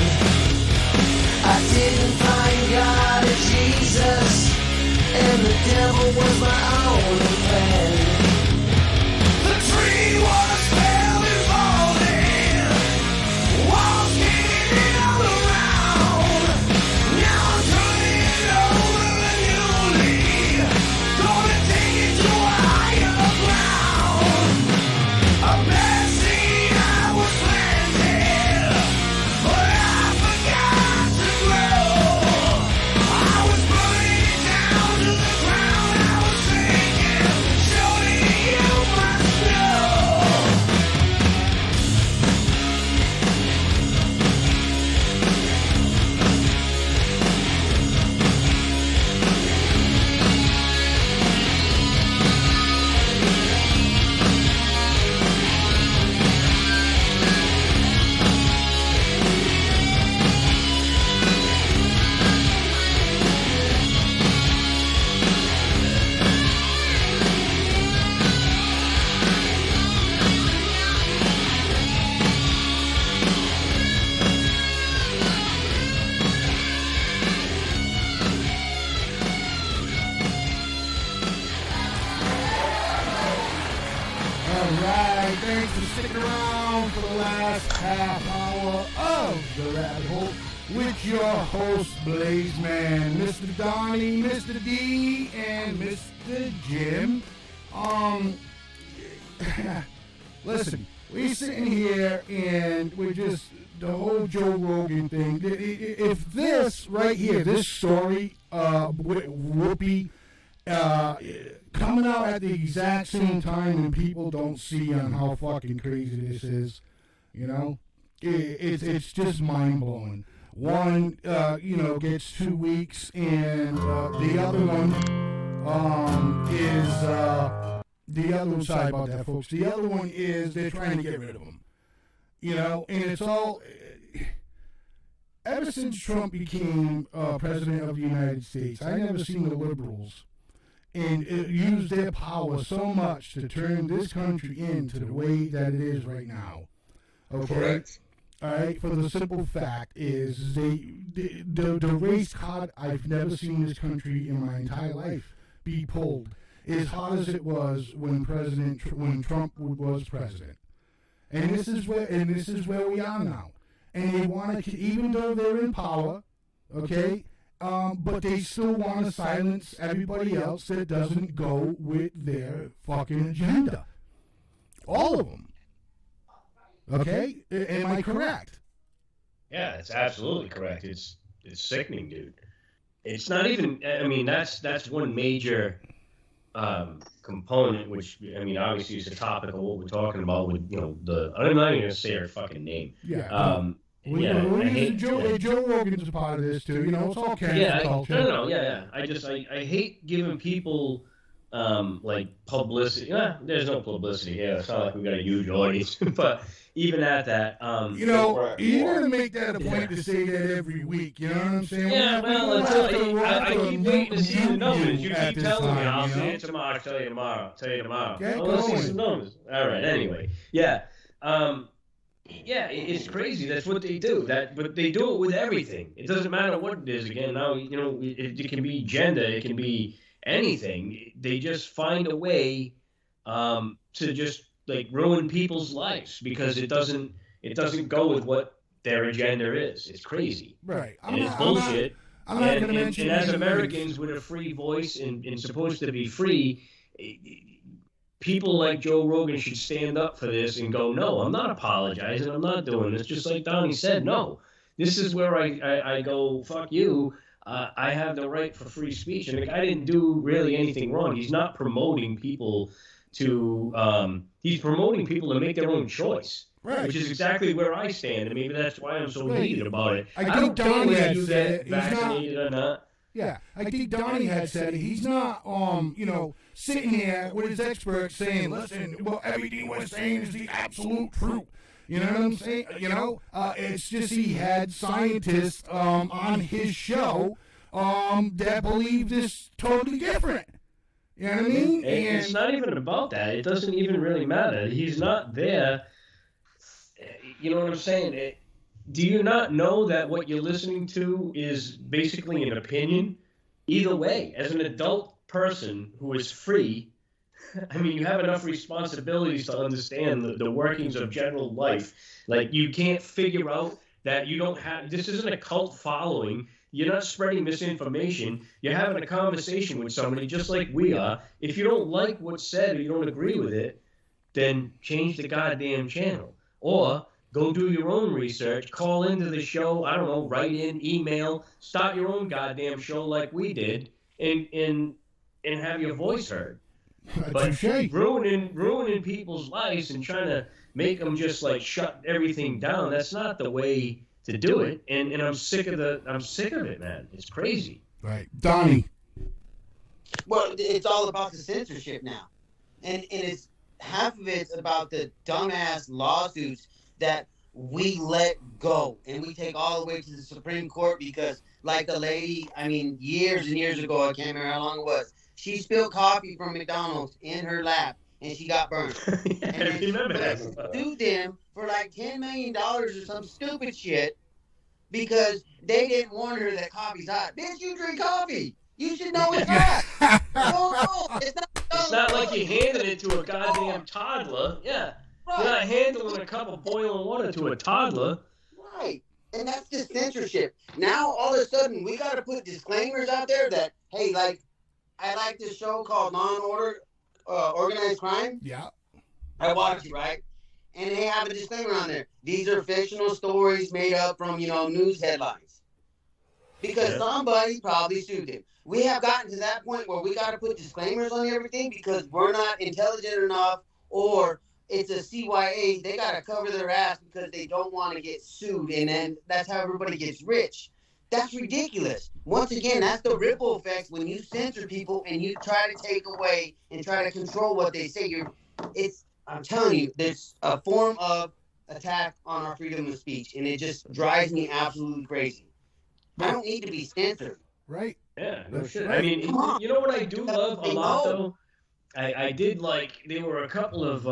I didn't find God or Jesus, and the devil was my only friend. The tree was fell and falling, walls getting in all around. Now I'm turning it over and newly, gonna take it to a higher ground. A bad seed I was planted, but I forgot to grow. I was burning it down to the ground. I was singing, surely you must know. Alright, thanks for sticking around for the last half hour of The Rabbit Hole with your host, Blaze Man, Mr. Donnie, Mr. D, and Mr. Jim. Listen, we're sitting here and we're just, the whole Joe Rogan thing, if this right here, this story, with Whoopi, coming out at the exact same time and people don't see on how fucking crazy this is, you know, it's just mind-blowing. One, gets 2 weeks, and the other one is the other side about that, folks. The other one is they're trying to get rid of him, and it's all. Ever since Trump became president of the United States, I never seen the liberals and use their power so much to turn this country into the way that it is right now. Okay? Correct. All right, for the simple fact is the race card I've never seen in this country in my entire life be pulled as hard as it was when Trump was president. And this is where we are now. And they want to, even though they're in power, okay, but they still want to silence everybody else that doesn't go with their fucking agenda. All of them. Okay, am I correct? Yeah, it's absolutely correct. It's sickening, dude. It's not even. I mean, that's one major component, which I mean, obviously is the topic of what we're talking about. With I'm not even gonna say her fucking name. Yeah. Joe Rogan's a part of this too. It's all cancel culture. Yeah. I hate giving people like publicity. There's no publicity here. It's not like we got a huge audience, but even at that, you're gonna make that a point to say that every week. You know what I'm saying? Yeah, I keep waiting to see the numbers. You keep telling me I'll say it tomorrow. I'll tell you tomorrow. Let's see some numbers. All right. Anyway, yeah. Yeah, it's crazy. That's what they do. But they do it with everything. It doesn't matter what it is. Again, now it can be gender. It can be anything. They just find a way to just like ruin people's lives because it doesn't go with what their agenda is. It's crazy. Right. It's bullshit. I'm not going to mention. And as Americans with a free voice and supposed to be free, people like Joe Rogan should stand up for this and go, no, I'm not apologizing. I'm not doing this. Just like Donnie said, no. This is where I go, fuck you. I have the right for free speech. And the guy didn't do really anything wrong. He's not promoting people to he's promoting people to make their own choice. Right. Which is exactly where I stand. And maybe that's why I'm so heated about it. I don't care whether you get vaccinated or not. Yeah, I think Donnie had said it. He's not, sitting there with his experts saying, listen, well, everything we're saying is the absolute truth. You know what I'm saying? It's just he had scientists on his show that believe this totally different. You know what I mean? It's not even about that. It doesn't even really matter. He's not there. You know what I'm saying? Do you not know that what you're listening to is basically an opinion? Either way, as an adult person who is free, I mean, you have enough responsibilities to understand the workings of general life. Like, you can't figure out that you don't have, this isn't a cult following. You're not spreading misinformation. You're having a conversation with somebody just like we are. If you don't like what's said or you don't agree with it, then change the goddamn channel. Or go do your own research, call into the show, I don't know, write in, email, start your own goddamn show like we did, and have your voice heard. But ruining people's lives and trying to make them just like shut everything down, that's not the way to do it. And I'm sick of it, man. It's crazy. Right. Donnie. Well, it's all about the censorship now. And it's half of it's about the dumbass lawsuits that we let go and we take all the way to the Supreme Court because, like the lady, I mean, years and years ago, I can't remember how long it was, she spilled coffee from McDonald's in her lap and she got burned. I remember that. Sued them for like $10 million or some stupid shit because they didn't warn her that coffee's hot. Bitch, you drink coffee. You should know it's hot. No, it's not like you're handing it to a goddamn toddler. Yeah. Right. You're not handling a cup of boiling water to a toddler. Right. And that's just censorship. Now, all of a sudden, we got to put disclaimers out there that, hey, like, I like this show called Law & Order, Organized Crime. Yeah. I watch it, right? And they have a disclaimer on there. These are fictional stories made up from, news headlines. Because somebody probably sued them. We have gotten to that point where we got to put disclaimers on everything because we're not intelligent enough or it's a CYA. They got to cover their ass because they don't want to get sued. And then that's how everybody gets rich. That's ridiculous. Once again, that's the ripple effects when you censor people and you try to take away and try to control what they say. I'm telling you, there's a form of attack on our freedom of speech, and it just drives me absolutely crazy. I don't need to be censored. Right. Yeah, no shit. I mean, you know what I do love a lot, though? I did like, there were a couple of,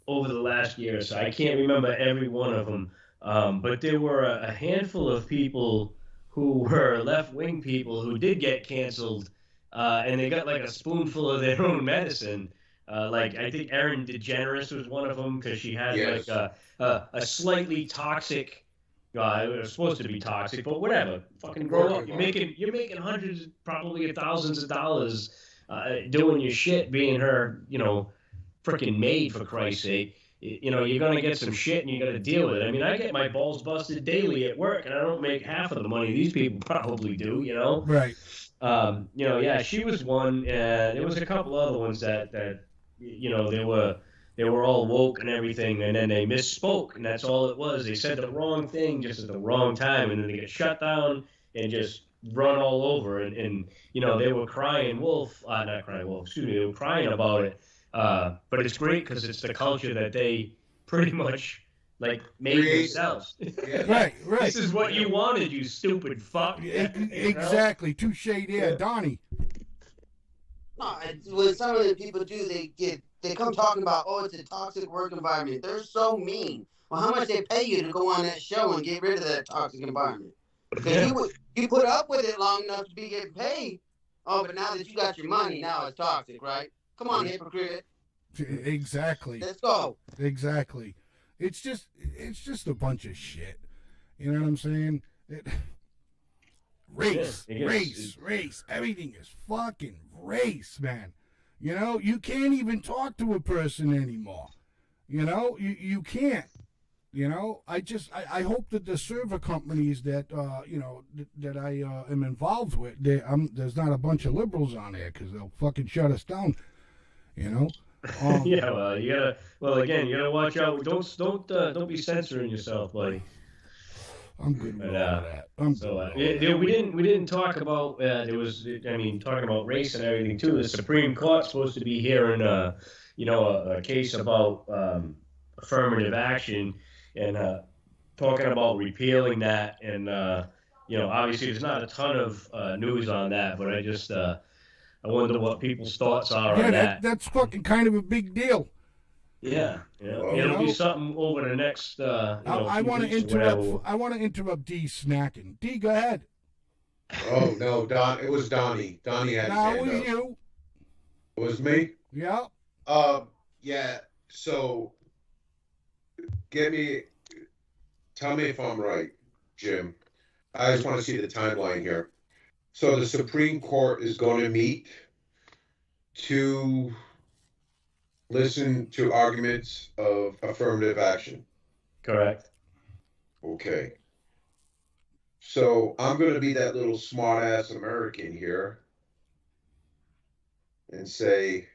over the last year or so, I can't remember every one of them, But there were a handful of people who were left-wing people who did get canceled, and they got like a spoonful of their own medicine. Like I think Ellen DeGeneres was one of them because she had Yes. like a slightly toxic. It was supposed to be toxic, but whatever. Fucking grow up. You're making hundreds, probably thousands of dollars, doing your shit, being her, freaking maid for Christ's sake. You're gonna get some shit and you got to deal with it. I mean, I get my balls busted daily at work, and I don't make half of the money these people probably do. Right. Yeah, she was one. There was a couple other ones that they were all woke and everything, and then they misspoke, and that's all it was. They said the wrong thing just at the wrong time, and then they get shut down and just run all over. And they were crying wolf, not crying wolf, excuse me, they were crying about it. But it's great because it's the culture that they pretty much like made themselves. Right. This is what you wanted, you stupid fuck. Exactly. Touche there, Donnie. No, what some of the people do, they come talking about, oh, it's a toxic work environment. They're so mean. Well, how much they pay you to go on that show and get rid of that toxic environment? Because you put up with it long enough to be getting paid. Oh, but now that you got your money, now it's toxic, right? Come on, hypocrite. Exactly. Let's go. Exactly. It's just a bunch of shit. You know what I'm saying? Race. Everything is fucking race, man. You can't even talk to a person anymore. You can't. I hope that the server companies that that I am involved with, there's not a bunch of liberals on there because they'll fucking shut us down. Yeah, well, you gotta watch out. Don't be censoring yourself, buddy. I'm good with all that. We didn't talk about talking about race and everything too. The Supreme Court's supposed to be hearing a case about affirmative action and talking about repealing that. And obviously there's not a ton of news on that, but I wonder what people's thoughts are on that. That's fucking kind of a big deal. Yeah, it'll be something over the next. I want to interrupt. I want to interrupt D snacking. D, go ahead. Oh no, Don. It was Donnie. Donnie had his hand it was up. you. It was me. Yeah. Yeah. So, tell me if I'm right, Jim. I just want to see the timeline here. So the Supreme Court is going to meet to listen to arguments of affirmative action. Correct. Okay. So I'm going to be that little smart-ass American here and say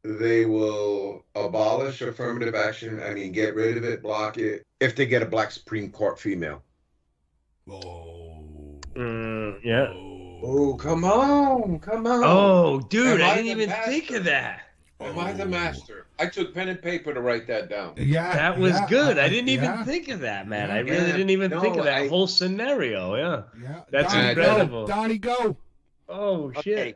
they will abolish affirmative action. Get rid of it, block it, if they get a black Supreme Court female. Yeah. Oh, come on. Oh, dude, I didn't even think of that. Am I the master? I took pen and paper to write that down. Yeah. That was good. I didn't even think of that, man. I really didn't even think of that whole scenario. Yeah. Yeah. That's Donnie, incredible. Donnie, go. Oh, shit. Okay.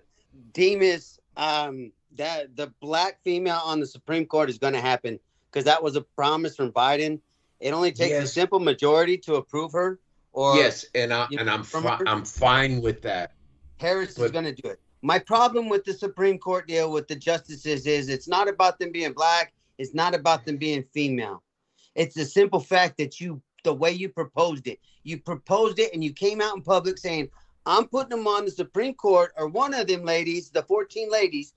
Demas, that the black female on the Supreme Court is going to happen because that was a promise from Biden. It only takes a simple majority to approve her. Or yes, I'm fine with that. Harris is going to do it. My problem with the Supreme Court deal with the justices is it's not about them being black. It's not about them being female. It's the simple fact that the way you proposed it and you came out in public saying, I'm putting them on the Supreme Court, or one of them ladies, the 14 ladies,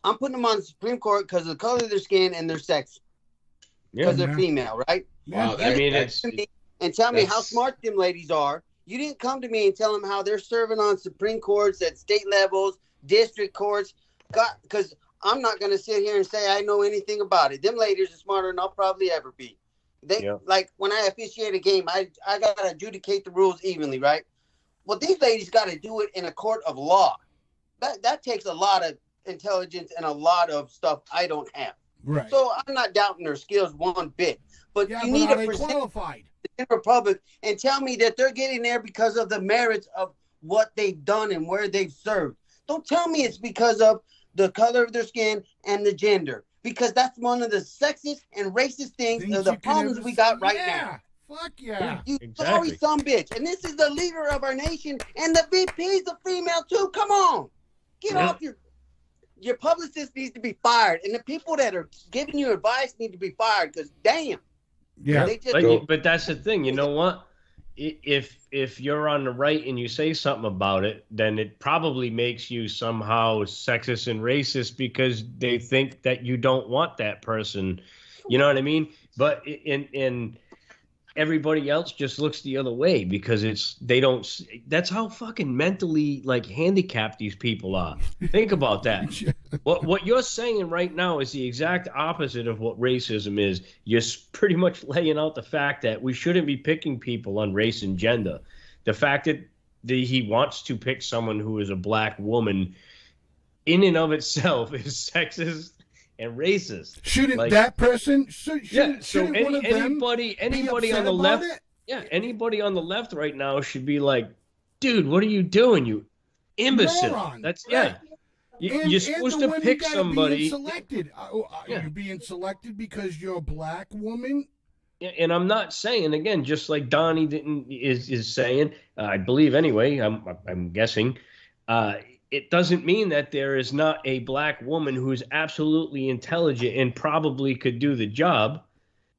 I'm putting them on the Supreme Court because of the color of their skin and their sex. Because they're female, right? Wow, and tell me how smart them ladies are. You didn't come to me and tell them how they're serving on Supreme Courts at state levels, district courts. Because I'm not going to sit here and say I know anything about it. Them ladies are smarter than I'll probably ever be. Like when I officiate a game, I got to adjudicate the rules evenly, right? Well, these ladies got to do it in a court of law. That takes a lot of intelligence and a lot of stuff I don't have. Right. So I'm not doubting their skills one bit. But you need to present qualified the Republic and tell me that they're getting there because of the merits of what they've done and where they've served. Don't tell me it's because of the color of their skin and the gender. because that's one of the sexist and racist things of the problems we got right now. Fuck yeah. You Exactly. sorry some bitch. And this is the leader of our nation, and the VP is a female too. Come on. Get off your publicist needs to be fired. And the people that are giving you advice need to be fired, because damn. Yeah. They just, But that's the thing. You know what? If you're on the right and you say something about it, then it probably makes you somehow sexist and racist because they think that you don't want that person. You know what I mean? But in everybody else just looks the other way because they don't. That's how fucking mentally like handicapped these people are. Think about that. What you're saying right now is the exact opposite of what racism is. You're pretty much laying out the fact that we shouldn't be picking people on race and gender. The fact that he wants to pick someone who is a black woman in and of itself is sexist and racist. Shouldn't that person? Shouldn't one of them anybody be on upset the about left, it? anybody on the left right now should be like, dude, what are you doing, you imbecile? Moron. That's Right. You're supposed the to women pick gotta somebody. Be selected. You're being selected because you're a black woman. And I'm not saying, again, just like Donnie is saying, I believe anyway, I'm guessing, it doesn't mean that there is not a black woman who's absolutely intelligent and probably could do the job.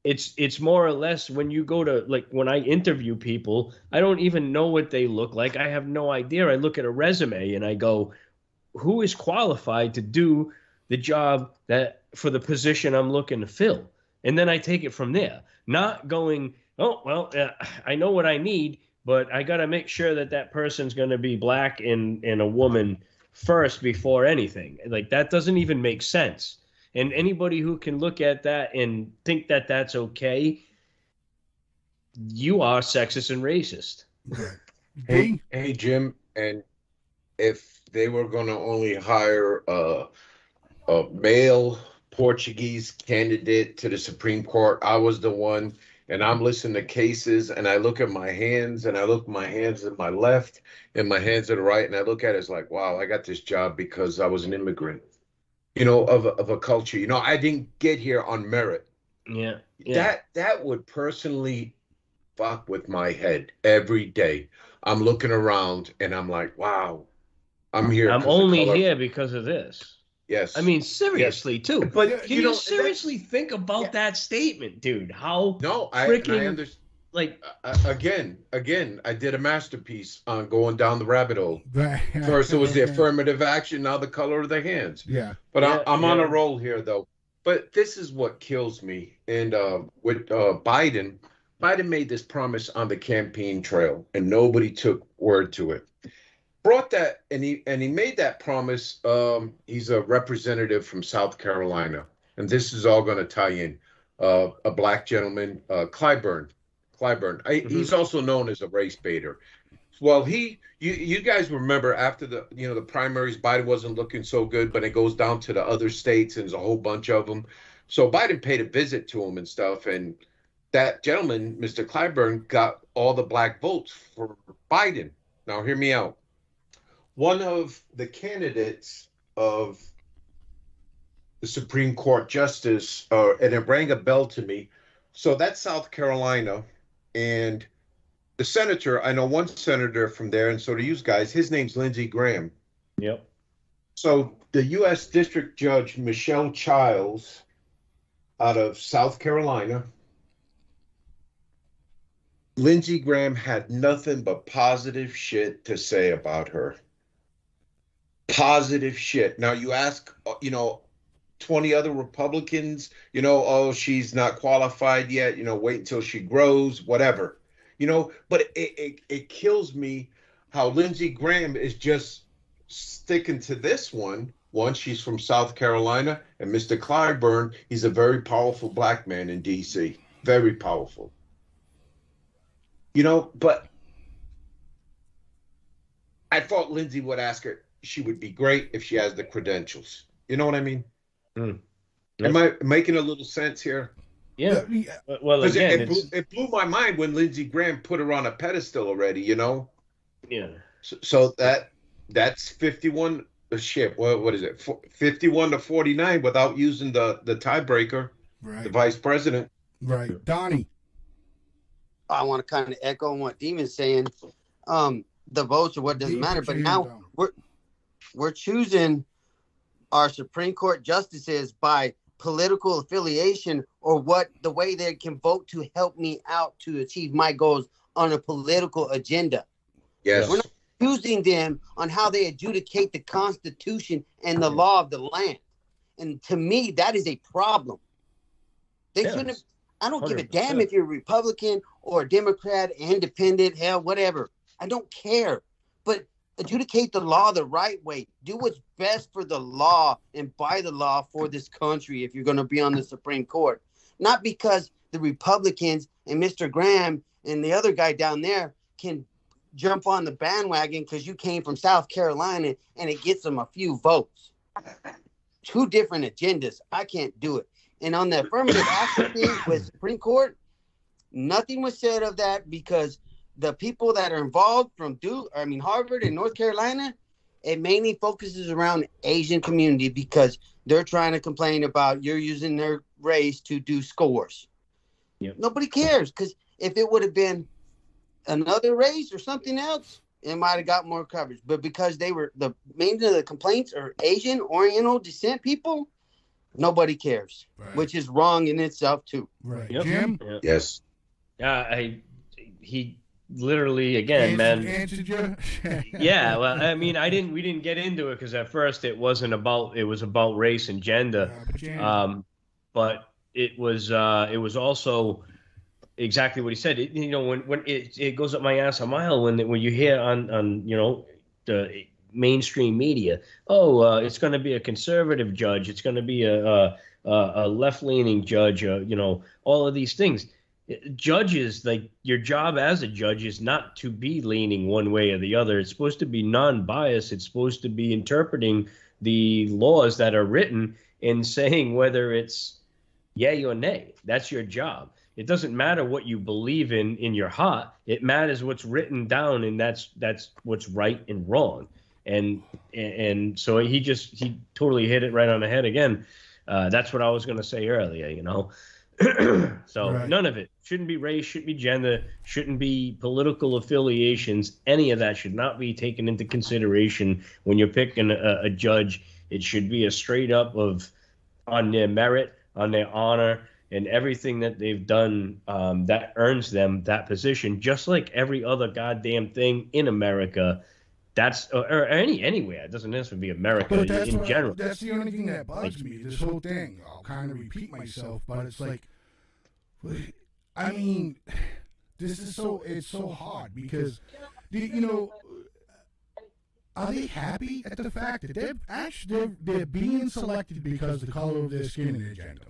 It's more or less when you go to, like, when I interview people, I don't even know what they look like. I have no idea. I look at a resume and I go, who is qualified to do the job that for the position I'm looking to fill? And then I take it from there, not going, oh, well, I know what I need, but I got to make sure that person's going to be black and a woman first before anything. Like, that doesn't even make sense. And anybody who can look at that and think that that's okay, you are sexist and racist. Hey, Jim, and if they were going to only hire a male Portuguese candidate to the Supreme Court, I was the one, and I'm listening to cases, and I look at my hands, and I look at my hands at my left and my hands at the right, and I look at it, it's like, wow, I got this job because I was an immigrant, of a culture. I didn't get here on merit. Yeah. That would personally fuck with my head every day. I'm looking around, and I'm like, wow, I'm here. I'm only here because of this. Yes. I mean, seriously, too. But Can you seriously think about that statement, dude? How I freaking understand. like again, I did a masterpiece on going down the rabbit hole. First it was the affirmative action, now the color of the hands. Yeah. But I'm on a roll here, though. But this is what kills me. And with Biden made this promise on the campaign trail, and nobody took word to it. Brought that, and he made that promise. He's a representative from South Carolina, and this is all going to tie in. A black gentleman, Clyburn. He's also known as a race baiter. Well, you guys remember after the primaries, Biden wasn't looking so good, but it goes down to the other states, and there's a whole bunch of them. So Biden paid a visit to him and stuff, and that gentleman, Mr. Clyburn, got all the black votes for Biden. Now, hear me out. One of the candidates of the Supreme Court justice, and it rang a bell to me. So that's South Carolina, and the senator, I know one senator from there, and so to you guys, his name's Lindsey Graham. Yep. So the U.S. District Judge Michelle Childs out of South Carolina, Lindsey Graham had nothing but positive shit to say about her. Positive shit. Now you ask, 20 other Republicans, oh, she's not qualified yet, wait until she grows, whatever, but it kills me how Lindsey Graham is just sticking to this one. One, she's from South Carolina, and Mr. Clyburn, he's a very powerful black man in D.C., very powerful. But I thought Lindsey would ask her, she would be great if she has the credentials. You know what I mean? Mm. Am I making a little sense here? Yeah. Well, again, it blew my mind when Lindsey Graham put her on a pedestal already, Yeah. So that's 51 shit. What is it? 51-49 without using the tiebreaker. Right. The vice president. Right. Donnie. I want to kind of echo on what Demon's saying. The votes or what doesn't matter, but now we're choosing our Supreme Court justices by political affiliation or what the way they can vote to help me out to achieve my goals on a political agenda. Yes. We're not choosing them on how they adjudicate the Constitution and the law of the land. And to me, that is a problem. They shouldn't. I don't give a damn if you're a Republican or a Democrat, independent, hell, whatever. I don't care. But adjudicate the law the right way. Do what's best for the law and by the law for this country if you're going to be on the Supreme Court. Not because the Republicans and Mr. Graham and the other guy down there can jump on the bandwagon because you came from South Carolina and it gets them a few votes. Two different agendas. I can't do it. And on the affirmative action thing with Supreme Court, nothing was said of that because the people that are involved from Harvard and North Carolina, it mainly focuses around Asian community because they're trying to complain about you're using their race to do scores. Yep. Nobody cares because if it would have been another race or something else, it might have got more coverage. But because they were mainly the complaints are Asian, Oriental descent people, nobody cares, which is wrong in itself too. Right, Yep. Jim. Yep. Yes. He literally again, Answered you? Yeah, well, I mean, we didn't get into it because at first it was about race and gender, but it was also exactly what he said. When it goes up my ass a mile when you hear on the mainstream media, it's going to be a conservative judge, it's going to be a left-leaning judge, all of these things. Judges, like, your job as a judge is not to be leaning one way or the other. It's supposed to be non-biased. It's supposed to be interpreting the laws that are written and saying whether it's yay or nay. That's your job. It doesn't matter what you believe in your heart. It matters what's written down, and that's what's right and wrong. And so he totally hit it right on the head again. That's what I was going to say earlier, So Right. None of it shouldn't be race, shouldn't be gender, shouldn't be political affiliations. Any of that should not be taken into consideration when you're picking a judge. It should be a straight up on their merit, on their honor, and everything that they've done that earns them that position, just like every other goddamn thing in America. That's or anywhere. It doesn't necessarily be America in general. That's the only thing that bugs me. This whole thing. I'll kind of repeat myself, but it's like, I mean, it's so hard because, are they happy at the fact that they're being selected because of the color of their skin and their gender?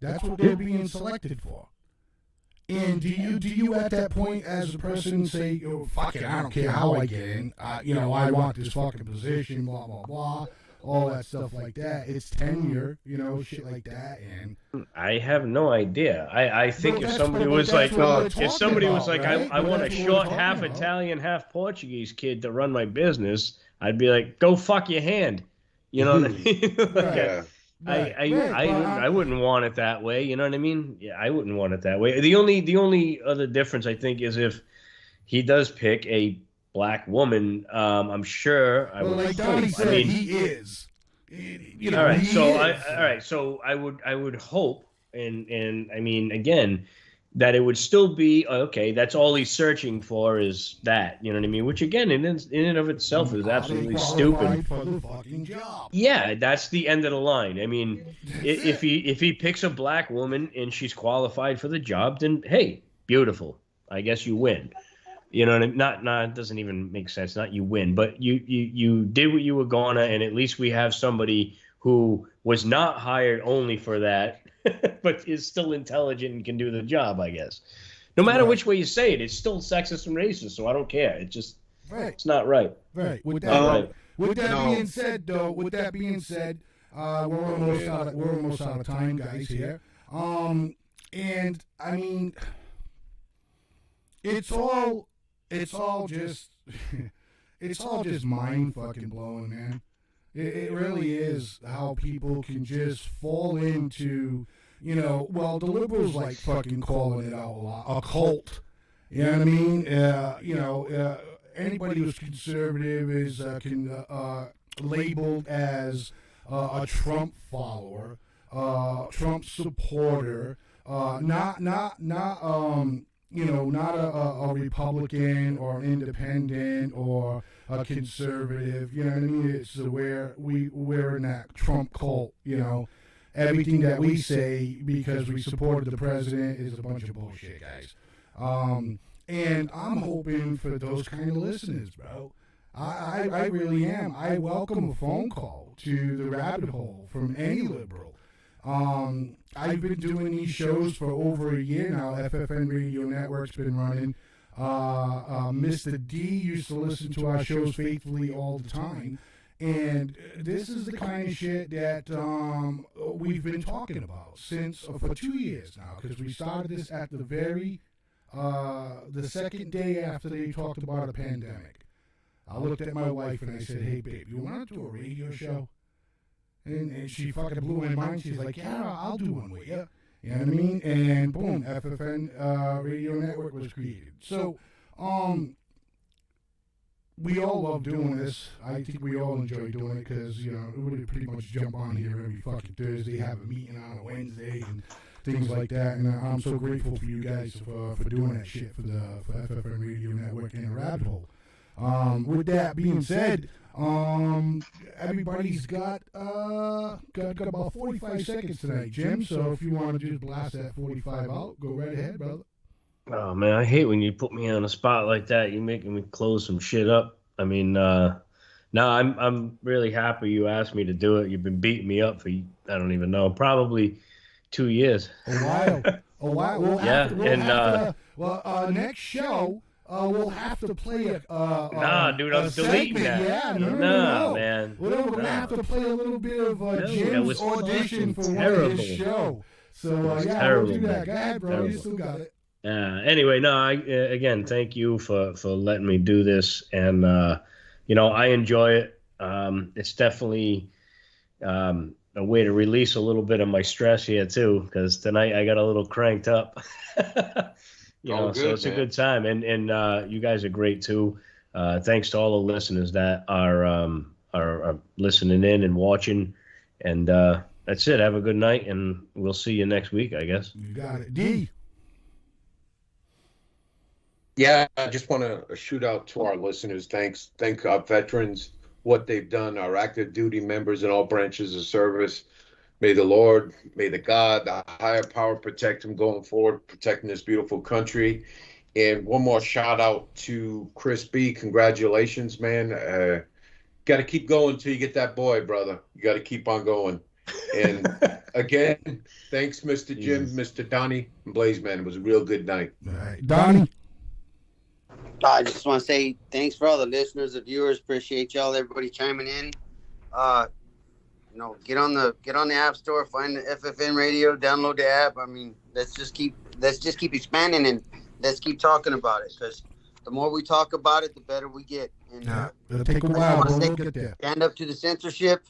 That's what they're being selected for. And do you at that point as a person say, oh, fuck it, I don't care how I get in, I want this fucking position, blah, blah, blah, all that stuff like that. It's tenure, shit like that. And I have no idea. I think if somebody was like, I want a short, half Italian, half Portuguese kid to run my business, I'd be like, go fuck your hand. You know what I mean? Yeah. I wouldn't want it that way. You know what I mean? Yeah, I wouldn't want it that way. The only other difference I think is if he does pick a black woman. I'm sure. Like Donnie said, he is. All right. So I would hope, and I mean again, that it would still be okay. That's all he's searching for is that. You know what I mean? Which again, in and of itself, is absolutely stupid. For the fucking job. Yeah, that's the end of the line. I mean, if he picks a black woman and she's qualified for the job, then hey, beautiful. I guess you win. You know, not it doesn't even make sense. Not you win, but you did what you were gonna, and at least we have somebody who was not hired only for that, but is still intelligent and can do the job. I guess. No matter which way you say it, it's still sexist and racist. So I don't care. It just it's not right. Right. With that being said, though, we're almost out of time, guys. Here, and I mean, it's all just it's all just mind fucking blowing, man. It really is how people can just fall into, you know, well, the liberals like fucking calling it out a lot, a cult. You know what I mean? You know, anybody who's conservative is labeled as a Trump follower, Trump supporter, not you know, not a Republican or an independent or a conservative. You know what I mean? It's where we're in that Trump cult. You know, everything that we say because we supported the president is a bunch of bullshit, guys. And I'm hoping for those kind of listeners, bro. I really am. I welcome a phone call to the rabbit hole from any liberal. I've been doing these shows for over a year now. FFN Radio Network's been running. Mr. D used to listen to our shows faithfully all the time. And this is the kind of shit that we've been talking about since for 2 years now, because we started this at the second day after they talked about a pandemic. I looked at my wife and I said, "Hey, babe, you want to do a radio show?" And she fucking blew my mind. She's like, "Yeah, I'll do one with you." You know what I mean? And boom, FFN Radio Network was created. So, we all love doing this. I think we all enjoy doing it because, you know, we pretty much jump on here every fucking Thursday, have a meeting on a Wednesday and things like that. And I'm so grateful for you guys for doing that shit for FFN Radio Network and Rabbit Hole. With that being said, everybody's got about 45 seconds tonight, Jim. So if you want to just blast that 45 out, go right ahead, brother. Oh man, I hate when you put me on a spot like that. You're making me close some shit up. I mean, no, I'm really happy you asked me to do it. You've been beating me up for, I don't even know, probably 2 years. A while. Next show. We'll have to play a dude, I'm deleting that. Yeah, no, man. We're going to have to play a little bit of Jim's audition for one of his show. So, we'll do that. Go ahead, bro. You still got it. Anyway, no, again, thank you for letting me do this. And, you know, I enjoy it. It's definitely a way to release a little bit of my stress here, too, because tonight I got a little cranked up. You know, so it's a good time, and you guys are great too. Thanks to all the listeners that are listening in and watching, and that's it. Have a good night, and we'll see you next week, I guess. You got it, D. Yeah, I just want to shoot out to our listeners. Thank our veterans, what they've done, our active duty members in all branches of service. May the Lord, may the God, the higher power protect them going forward, protecting this beautiful country. And one more shout out to Chris B. Congratulations, man. Got to keep going till you get that boy, brother. You got to keep on going. And again, thanks, Mr. Jim, Mr. Donnie, and Blaze, man. It was a real good night. All right. Donnie? I just want to say thanks for all the listeners, the viewers. Appreciate y'all, everybody chiming in. You know, get on the App Store, find the FFN Radio, download the app. I mean, let's just keep expanding and let's keep talking about it, because the more we talk about it, the better we get. And it'll take a while, but we'll get there. Stand up to the censorship.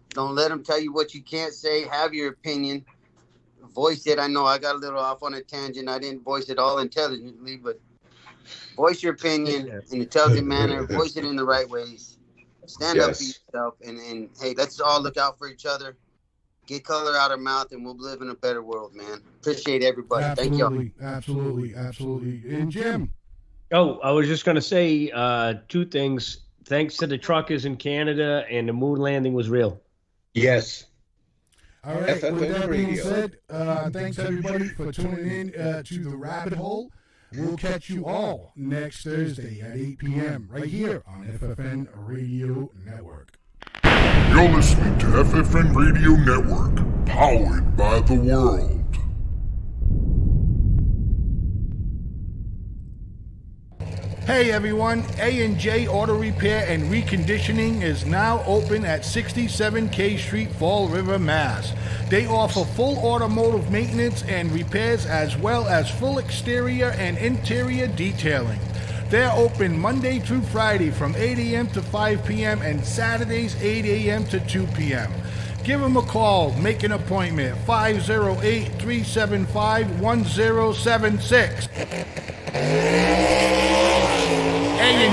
Don't let them tell you what you can't say. Have your opinion. Voice it. I know I got a little off on a tangent. I didn't voice it all intelligently, but voice your opinion in an intelligent manner. Voice it in the right ways. Stand up for yourself, and hey, let's all look out for each other. Get color out of our mouth, and we'll live in a better world, man. Appreciate everybody. Thank y'all. Absolutely. And Jim? Oh, I was just going to say 2 things. Thanks to the truckers in Canada, and the moon landing was real. Yes. All right, with that being said, thanks everybody for tuning in to The Rabbit Hole. We'll catch you all next Thursday at 8 p.m. right here on FFN Radio Network. You're listening to FFN Radio Network, powered by the world. Hey everyone, A&J Auto Repair and Reconditioning is now open at 67 K Street, Fall River, Mass. They offer full automotive maintenance and repairs, as well as full exterior and interior detailing. They're open Monday through Friday from 8 a.m. to 5 p.m. and Saturdays 8 a.m. to 2 p.m. Give them a call. Make an appointment. 508-375-1076. Hey,